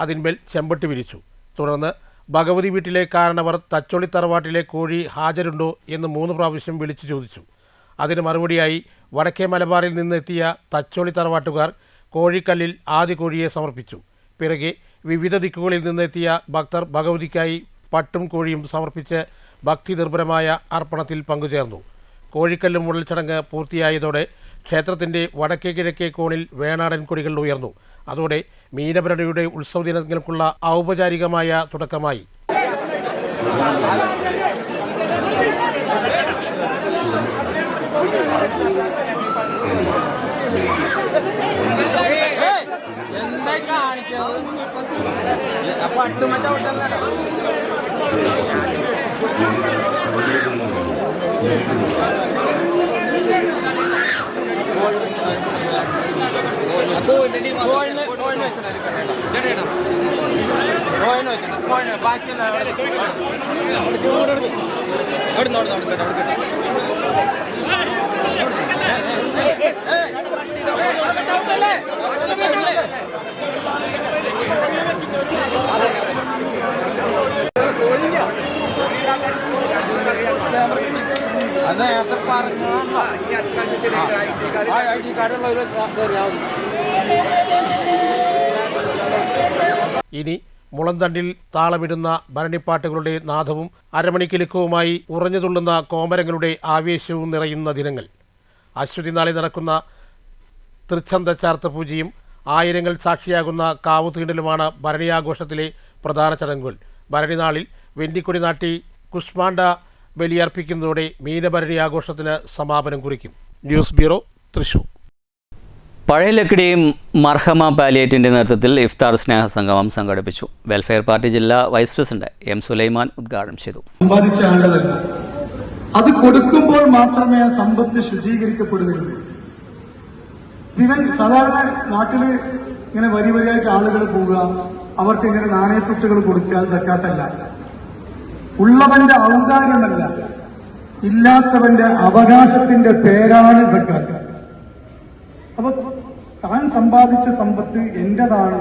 അതിന്മേൽ ചെമ്പട്ടി വിരിച്ചു. തുടർന്ന് ഭഗവതി വീട്ടിലെ കാരണവർ തച്ചോളി തറവാട്ടിലെ കോഴി ഹാജരുണ്ടോ എന്ന് 3 പ്രാവശ്യം വിളിച്ചു ചോദിച്ചു. അതിന് മറുപടിയായി വടക്കേ മലബാറിൽ നിന്ന് എത്തിയ തച്ചോളി തറവാട്ടുകാർ കോഴിക്കല്ലിൽ ആദ്യ കോഴിയെ സമർപ്പിച്ചു. പിറകെ വിവിധ ദിക്കുകളിൽ നിന്നെത്തിയ ഭക്തർ ഭഗവതിക്കായി പട്ടും കോഴിയും സമർപ്പിച്ച് ഭക്തി നിർഭരമായ അർപ്പണത്തിൽ പങ്കുചേർന്നു. കോഴിക്കല്ല് മൂടൽ ചടങ്ങ് പൂർത്തിയായതോടെ ക്ഷേത്രത്തിൻ്റെ വടക്കേ കിഴക്കേ കോണിൽ വേണാടൻ കൊടികൾ ഉയർന്നു. അതോടെ മീനഭരണിയുടെ ഉത്സവ ദിനങ്ങൾക്കുള്ള ഔപചാരികമായ തുടക്കമായി. ഇനി മുളന്തണ്ടിൽ താളമിടുന്ന ഭരണിപ്പാട്ടുകളുടെ നാദവും അരമണിക്കിലുക്കവുമായി ഉറഞ്ഞു തുള്ളുന്ന കോമരങ്ങളുടെ ആവേശവും നിറയുന്ന ദിനങ്ങൾ. അശ്വതി നാളിൽ നടക്കുന്ന തൃച്ഛന്ദചാർത്ത പൂജയും ആയിരങ്ങൾ സാക്ഷിയാകുന്ന കാവുതീണ്ടലുമാണ് ഭരണിയാഘോഷത്തിലെ പ്രധാന ചടങ്ങുകൾ. ഭരണിനാളിൽ വെണ്ടിക്കൊടി നാട്ടി കുഷ്മാണ്ഡ ബലിയർപ്പിക്കുന്നതോടെ മീനഭരണി ആഘോഷത്തിന് സമാപനം കുറിക്കും. News bureau, Thrissur. പഴയ ലക്കിടിയും മർഹമ പാലിയേറ്റിൻ്റെ നേതൃത്വത്തിൽ ഇഫ്താർ സ്നേഹസംഗമം സംഘടിപ്പിച്ചു. വെൽഫെയർ പാർട്ടി ജില്ലാ വൈസ് പ്രസിഡന്റ് എം സുലൈമാൻ ഉദ്ഘാടനം ചെയ്തു. സമ്പാദിച്ച ആണ്ടതല്ല, അത് കൊടുക്കുമ്പോൾ മാത്രമേ ആ സമ്പത്ത് ശുചീകരിക്കപ്പെടുകയുള്ളൂ. ഇവൻ സാധാരണ നാട്ടില് ഇങ്ങനെ വരി വരിയായിട്ട് ആളുകൾ പോവുക, അവർക്ക് ഇങ്ങനെ നാണയത്തുട്ടുകൾ കൊടുക്കുക, അത് സക്കാത്തല്ല. ഉള്ളവന്റെ ഔദാര്യമല്ല, ഇല്ലാത്തവന്റെ അവകാശത്തിന്റെ പേരാണ് സക്കാത്ത്. അപ്പൊ താൻ സമ്പാദിച്ച സമ്പത്ത് എന്റേതാണ്,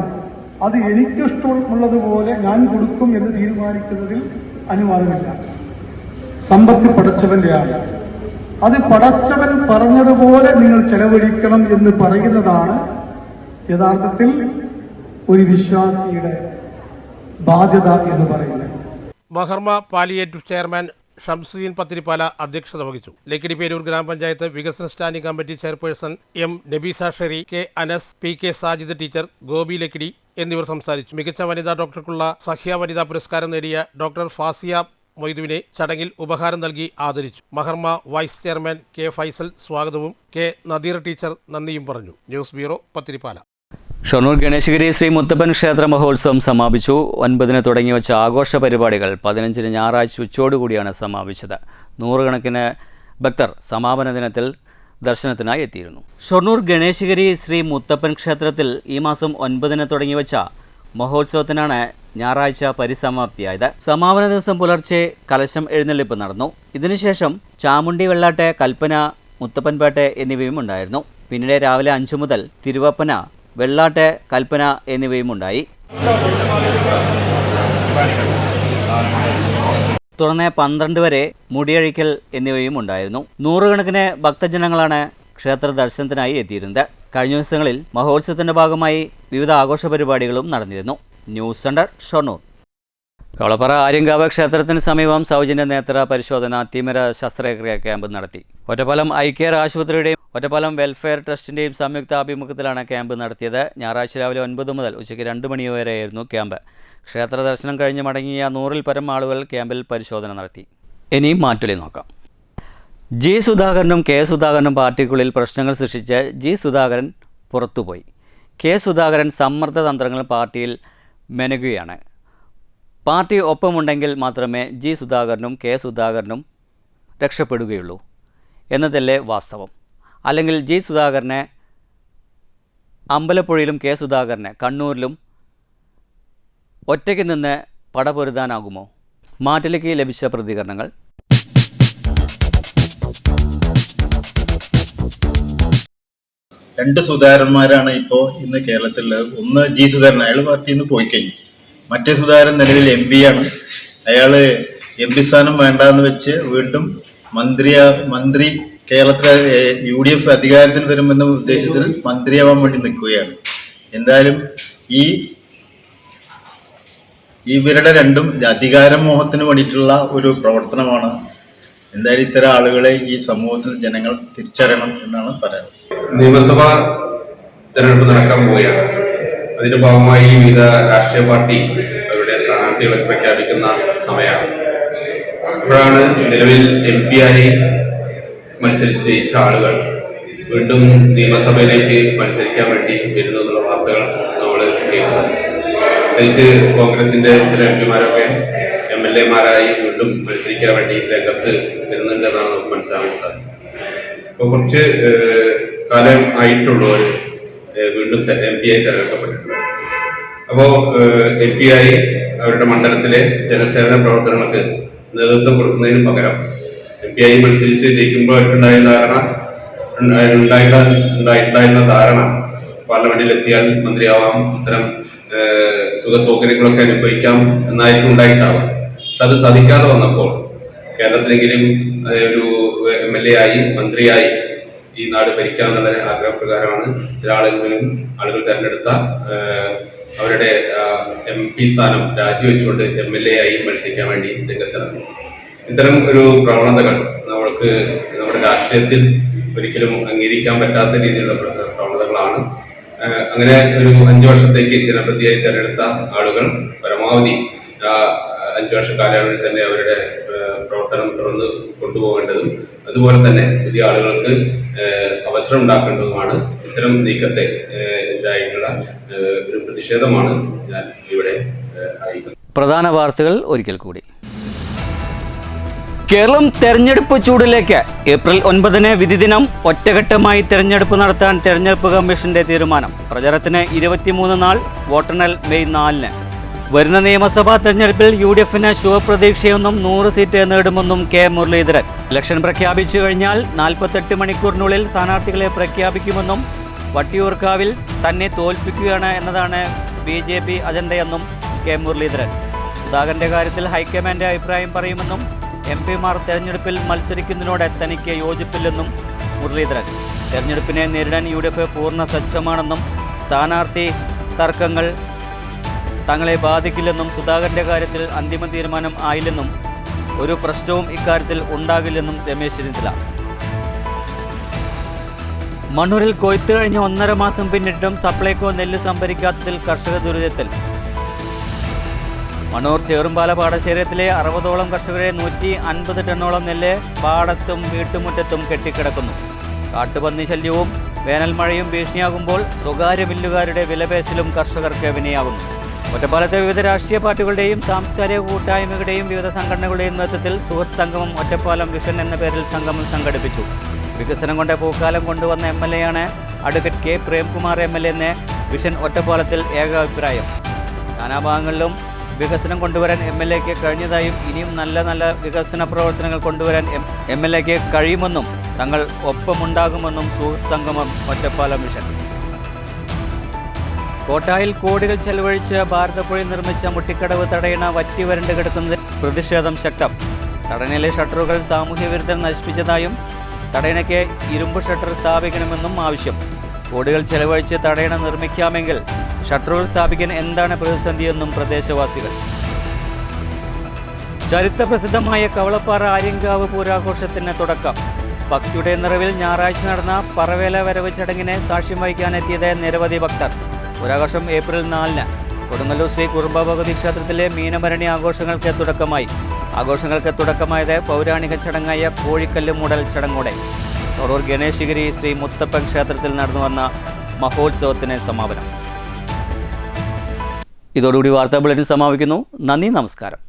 അത് എനിക്കിഷ്ടമുള്ളതുപോലെ ഞാൻ കൊടുക്കും എന്ന് തീരുമാനിക്കുന്നതിൽ അനുവാദമില്ല. സമ്പത്ത് പടച്ചവന്റെയാണ്, അത് പടച്ചവൻ പറഞ്ഞതുപോലെ നിങ്ങൾ ചെലവഴിക്കണം എന്ന് പറയുന്നതാണ് യഥാർത്ഥത്തിൽ ഒരു വിശ്വാസിയുടെ ബാധ്യത എന്ന് പറയുന്നത്. മഹർമ പാലിയേറ്റീവ് ചെയർമാൻ ഷംസുദ്ദീൻ പത്തിരിപ്പാല അധ്യക്ഷത വഹിച്ചു. ലക്കിടി പേരൂർ ഗ്രാമപഞ്ചായത്ത് വികസന standing committee chairperson M Nabeesa Sheri, K Anas, P K Sajid teacher, Gopi Lakkidi എന്നിവർ സംസാരിച്ചു. മികച്ച വനിതാ ഡോക്ടർക്കുള്ള സഹ്യ വനിതാ പുരസ്കാരം നേടിയ ഡോക്ടർ ഫാസിയ മൊയ്തുവിനെ ചടങ്ങിൽ ഉപഹാരം നൽകി ആദരിച്ചു. മഹർമ വൈസ് ചെയർമാൻ കെ ഫൈസൽ സ്വാഗതവും കെ നദീർ ടീച്ചർ നന്ദിയും പറഞ്ഞു. News bureau, Pathirippala. ഷൊർണൂർ ഗണേശഗിരി ശ്രീ മുത്തപ്പൻ ക്ഷേത്ര മഹോത്സവം സമാപിച്ചു. 9-ന് തുടങ്ങിവെച്ച ആഘോഷ പരിപാടികൾ 15-ന് ഞായറാഴ്ച ഉച്ചയോടുകൂടിയാണ് സമാപിച്ചത്. നൂറുകണക്കിന് ഭക്തർ സമാപന ദിനത്തിൽ ദർശനത്തിനായി എത്തിയിരുന്നു. ഷൊർണൂർ ഗണേശഗിരി ശ്രീ മുത്തപ്പൻ ക്ഷേത്രത്തിൽ ഈ മാസം 9-ന് തുടങ്ങിവെച്ച മഹോത്സവത്തിനാണ് ഞായറാഴ്ച പരിസമാപ്തിയായത്. സമാപന ദിവസം പുലർച്ചെ കലശം എഴുന്നള്ളിപ്പ് നടന്നു. ഇതിനുശേഷം ചാമുണ്ടി, വെള്ളാട്ട്, കൽപ്പന, മുത്തപ്പൻപേട്ട് എന്നിവയും ഉണ്ടായിരുന്നു. പിന്നീട് രാവിലെ 5 മുതൽ തിരുവപ്പന, വെള്ളാട്ട്, കൽപ്പന എന്നിവയും ഉണ്ടായി. തുടർന്ന് 12 വരെ മുടിയഴിക്കൽ എന്നിവയും ഉണ്ടായിരുന്നു. നൂറുകണക്കിന് ഭക്തജനങ്ങളാണ് ക്ഷേത്ര ദർശനത്തിനായി എത്തിയിരുന്നത്. കഴിഞ്ഞ ദിവസങ്ങളിൽ മഹോത്സവത്തിന്റെ ഭാഗമായി വിവിധ ആഘോഷ പരിപാടികളും നടന്നിരുന്നു. News centre, Shoranur. കവളപ്പാറ ആര്യങ്കാവ് ക്ഷേത്രത്തിന് സമീപം സൗജന്യ നേത്ര പരിശോധന തിമിര ശസ്ത്രക്രിയ ക്യാമ്പ് നടത്തി. ഒറ്റപ്പാലം ഐകെയർ ആശുപത്രിയുടെയും ഒറ്റപ്പാലം വെൽഫെയർ ട്രസ്റ്റിൻ്റെയും സംയുക്ത ആഭിമുഖ്യത്തിലാണ് ക്യാമ്പ് നടത്തിയത്. ഞായറാഴ്ച രാവിലെ 9 മുതൽ ഉച്ചയ്ക്ക് 2 മണി വരെയായിരുന്നു ക്യാമ്പ്. ക്ഷേത്ര ദർശനം കഴിഞ്ഞ് മടങ്ങിയ 100-ൽ പരം ആളുകൾ ക്യാമ്പിൽ പരിശോധന നടത്തി. ഇനി മാറ്റൊലി നോക്കാം. ജി സുധാകരനും കെ സുധാകരനും പാർട്ടിക്കുള്ളിൽ പ്രശ്നങ്ങൾ സൃഷ്ടിച്ച് ജി സുധാകരൻ പുറത്തുപോയി. കെ സുധാകരൻ സമ്മർദ്ദ തന്ത്രങ്ങൾ പാർട്ടിയിൽ മെനയുകയാണ്. പാർട്ടി ഒപ്പമുണ്ടെങ്കിൽ മാത്രമേ ജി സുധാകരനും കെ സുധാകരനും രക്ഷപ്പെടുകയുള്ളൂ എന്നതല്ലേ വാസ്തവം. അല്ലെങ്കിൽ ജി സുധാകരനെ അമ്പലപ്പുഴയിലും കെ സുധാകരനെ കണ്ണൂരിലും ഒറ്റയ്ക്ക് നിന്ന് പടപൊരുതാനാകുമോ? മാറ്റിലേക്ക് ലഭിച്ച പ്രതികരണങ്ങൾ. രണ്ട് സുധാകരന്മാരാണ് ഇപ്പോൾ ഇന്ന് കേരളത്തിലുള്ളത്. ഒന്ന് ജി സുധാകരൻ, അയാൾ പാർട്ടിയിൽ നിന്ന് പോയി കഴിഞ്ഞു. മറ്റേ സുധാകരൻ നിലവിൽ MP ആണ്. അയാൾ MP സ്ഥാനം വേണ്ടാന്ന് വെച്ച് വീണ്ടും മന്ത്രി കേരളത്തിലെ UDF അധികാരത്തിൽ വരുമെന്ന ഉദ്ദേശത്തിൽ മന്ത്രിയാവാൻ വേണ്ടി നിൽക്കുകയാണ്. എന്തായാലും ഇവരുടെ രണ്ടും അധികാരമോഹത്തിന് വേണ്ടിയിട്ടുള്ള ഒരു പ്രവർത്തനമാണ്. എന്തായാലും ഇത്തരം ആളുകളെ ഈ സമൂഹത്തിൽ ജനങ്ങൾ തിരിച്ചറിയണം എന്നാണ് പറയാറ്. നിയമസഭാ തെരഞ്ഞെടുപ്പ് നടക്കാൻ പോവുകയാണ്. അതിന്റെ ഭാഗമായി വിവിധ രാഷ്ട്രീയ പാർട്ടി അവരുടെ സ്ഥാനാർത്ഥികളെ പ്രഖ്യാപിക്കുന്ന സമയമാണ്. അപ്പോഴാണ് നിലവിൽ MP ആയി മത്സരിച്ച് ജയിച്ച ആളുകൾ വീണ്ടും നിയമസഭയിലേക്ക് മത്സരിക്കാൻ വേണ്ടി വരുന്നു എന്നുള്ള വാർത്തകൾ നമ്മൾ കേൾക്കുന്നത്. പ്രത്യേകിച്ച് കോൺഗ്രസിന്റെ ചില എംപിമാരൊക്കെ MLA-മാരായി വീണ്ടും മത്സരിക്കാൻ വേണ്ടി രംഗത്ത് വരുന്നുണ്ടെന്നാണ് നമുക്ക് മനസ്സിലാക്കാൻ സാധിക്കും. ഇപ്പോൾ കുറച്ച് കാലം ആയിട്ടുള്ളവർ വീണ്ടും MP ആയി തിരഞ്ഞെടുക്കപ്പെട്ടിട്ടുണ്ട്. അപ്പോൾ MP ആയി അവരുടെ മണ്ഡലത്തിലെ ജനസേവന പ്രവർത്തനങ്ങൾക്ക് നേതൃത്വം കൊടുക്കുന്നതിന് പകരം MP ആയി മത്സരിച്ച് ജയിക്കുമ്പോൾ ഉണ്ടായിരുന്ന ധാരണ പാർലമെന്റിലെത്തിയാൽ മന്ത്രിയാവാം, ഇത്തരം സുഖസൗകര്യങ്ങളൊക്കെ അനുഭവിക്കാം എന്നായിരിക്കും ഉണ്ടായിട്ടാവാം. പക്ഷെ അത് സാധിക്കാതെ വന്നപ്പോൾ കേരളത്തിലെങ്കിലും ഒരു MLA ആയി മന്ത്രിയായി ഈ നാട് ഭരിക്കാമെന്നുള്ള ആഗ്രഹപ്രകാരമാണ് ചില ആളുകൾ തെരഞ്ഞെടുത്ത അവരുടെ MP സ്ഥാനം രാജിവെച്ചുകൊണ്ട് MLA ആയി മത്സരിക്കാൻ വേണ്ടി രംഗത്തിറങ്ങി. ഇത്തരം ഒരു പ്രവണതകൾ നമ്മുടെ രാഷ്ട്രീയത്തിൽ ഒരിക്കലും അംഗീകരിക്കാൻ പറ്റാത്ത രീതിയിലുള്ള പ്രവണതകളാണ്. അങ്ങനെ ഒരു 5 വർഷത്തേക്ക് ജനപ്രതിയായി തെരഞ്ഞെടുത്ത ആളുകൾ പരമാവധി 5 വർഷ കാലയളവിൽ തന്നെ അവരുടെ പ്രവർത്തനം തുറന്ന് കൊണ്ടുപോകേണ്ടതും അതുപോലെ തന്നെ പുതിയ ആളുകൾക്ക് അവസരം ഉണ്ടാക്കേണ്ടതുമാണ്. ഇത്തരം നീക്കത്തെ എതിരായിട്ടുള്ള ഒരു പ്രതിഷേധമാണ് ഞാൻ ഇവിടെ അറിയിക്കുന്നത്. പ്രധാന വാർത്തകൾ ഒരിക്കൽ കൂടി. കേരളം തെരഞ്ഞെടുപ്പ് ചൂടിലേക്ക്. ഏപ്രിൽ 9 വിധി ദിനം. ഒറ്റഘട്ടമായി തെരഞ്ഞെടുപ്പ് നടത്താൻ തെരഞ്ഞെടുപ്പ് കമ്മീഷന്റെ തീരുമാനം. പ്രചാരണത്തിന് 23 നാൾ, വോട്ടെണ്ണൽ മെയ് 4. വരുന്ന നിയമസഭാ തെരഞ്ഞെടുപ്പിൽ UDF-ന് ശുഭപ്രതീക്ഷയൊന്നും 100 സീറ്റ് നേടുമെന്നും K. മുരളീധരൻ. ഇലക്ഷൻ പ്രഖ്യാപിച്ചു കഴിഞ്ഞാൽ 48 മണിക്കൂറിനുള്ളിൽ സ്ഥാനാർത്ഥികളെ പ്രഖ്യാപിക്കുമെന്നും വട്ടിയൂർക്കാവിൽ തന്നെ തോൽപ്പിക്കുകയാണ് എന്നതാണ് BJP അജണ്ടയെന്നും K. മുരളീധരൻ. സുധാകരന്റെ കാര്യത്തിൽ ഹൈക്കമാൻഡ് അഭിപ്രായം പറയുമെന്നും MP-മാർ തെരഞ്ഞെടുപ്പിൽ മത്സരിക്കുന്നതിനോട് തനിക്ക് യോജിപ്പില്ലെന്നും മുരളീധരൻ. തെരഞ്ഞെടുപ്പിനെ നേരിടാൻ UDF പൂർണ്ണ സജ്ജമാണെന്നും സ്ഥാനാർത്ഥി തർക്കങ്ങൾ തങ്ങളെ ബാധിക്കില്ലെന്നും സുധാകരന്റെ കാര്യത്തിൽ അന്തിമ തീരുമാനം ആയില്ലെന്നും ഒരു പ്രശ്നവും ഇക്കാര്യത്തിൽ ഉണ്ടാകില്ലെന്നും രമേശ് ചെന്നിത്തല. മണ്ണൂരിൽ കൊയ്ത്ത് കഴിഞ്ഞ് 1.5 മാസം പിന്നിട്ടും സപ്ലൈകോ നെല്ല് സംഭരിക്കാത്തതിൽ കർഷക ദുരിതത്തിൽ. മണ്ണൂർ ചേറുംപാല പാടശേഖരത്തിലെ 60ഓളം കർഷകരെ 150 ടണ്ണോളം നെല്ല് പാടത്തും വീട്ടുമുറ്റത്തും കെട്ടിക്കിടക്കുന്നു. കാട്ടുപന്നി ശല്യവും വേനൽ മഴയും ഭീഷണിയാകുമ്പോൾ സ്വകാര്യ മില്ലുകാരുടെ വിലപേശലും കർഷകർക്ക് വിനയാകുന്നു. ഒറ്റപ്പാലത്തെ വിവിധ രാഷ്ട്രീയ പാർട്ടികളുടെയും സാംസ്കാരിക കൂട്ടായ്മകളുടെയും വിവിധ സംഘടനകളുടെയും നേതൃത്വത്തിൽ സുഹൃത്ത് സംഗമം ഒറ്റപ്പാലം വിഷൻ എന്ന പേരിൽ സംഗമം സംഘടിപ്പിച്ചു. വികസനം കൊണ്ട് പൂക്കാലം കൊണ്ടുവന്ന MLA-യാണ് അഡ്വക്കേറ്റ് K. പ്രേംകുമാർ MLA എന്ന് വിഷൻ ഒറ്റപ്പാലത്തിൽ ഏകാഭിപ്രായം. നാനാഭാഗങ്ങളിലും വികസനം കൊണ്ടുവരാൻ MLA-ക്ക് കഴിഞ്ഞതായും ഇനിയും നല്ല വികസന പ്രവർത്തനങ്ങൾ കൊണ്ടുവരാൻ MLA-ക്ക് കഴിയുമെന്നും തങ്ങൾ ഒപ്പമുണ്ടാകുമെന്നും സുഹൃത്ത് സംഗമം ഒറ്റപ്പാലം വിഷൻ. കോട്ടായിൽ കോടികൾ ചെലവഴിച്ച് ഭാരതപ്പുഴയിൽ നിർമ്മിച്ച മുട്ടിക്കടവ് തടയണ വറ്റി വരണ്ട് കിടക്കുന്നതിൽ പ്രതിഷേധം ശക്തം. തടയണയിലെ ഷട്ടറുകൾ സാമൂഹ്യ വിരുദ്ധർ നശിപ്പിച്ചതായും തടയണയ്ക്ക് ഇരുമ്പ് ഷട്ടർ സ്ഥാപിക്കണമെന്നും ആവശ്യം. കോടികൾ ചെലവഴിച്ച് തടയണ നിർമ്മിക്കാമെങ്കിൽ ഷട്ടറുകൾ സ്ഥാപിക്കാൻ എന്താണ് പ്രതിസന്ധിയെന്നും പ്രദേശവാസികൾ. ചരിത്രപ്രസിദ്ധമായ കവളപ്പാറ ആര്യങ്കാവ് പൂരാഘോഷത്തിന് തുടക്കം. ഭക്തിയുടെ നിറവിൽ ഞായറാഴ്ച നടന്ന പറവേല വരവ് ചടങ്ങിന് സാക്ഷ്യം വഹിക്കാനെത്തിയത് നിരവധി ഭക്തർ. പൂരാഘോഷം ഏപ്രിൽ 4. കൊടുങ്ങല്ലൂർ ശ്രീ കുറുമ്പ ഭഗവതി ക്ഷേത്രത്തിലെ മീനഭരണി ആഘോഷങ്ങൾക്ക് തുടക്കമായത് പൗരാണിക ചടങ്ങായ കോഴിക്കല്ല് മൂടൽ ചടങ്ങോടെ. തൊറൂർ ഗണേശഗിരി ശ്രീ മുത്തപ്പൻ ക്ഷേത്രത്തിൽ നടന്നു വന്ന മഹോത്സവത്തിന് സമാപനം. ഇതോടുകൂടി വാർത്താ ബുള്ളറ്റിൻ സമാപിക്കുന്നു. നന്ദി, നമസ്കാരം.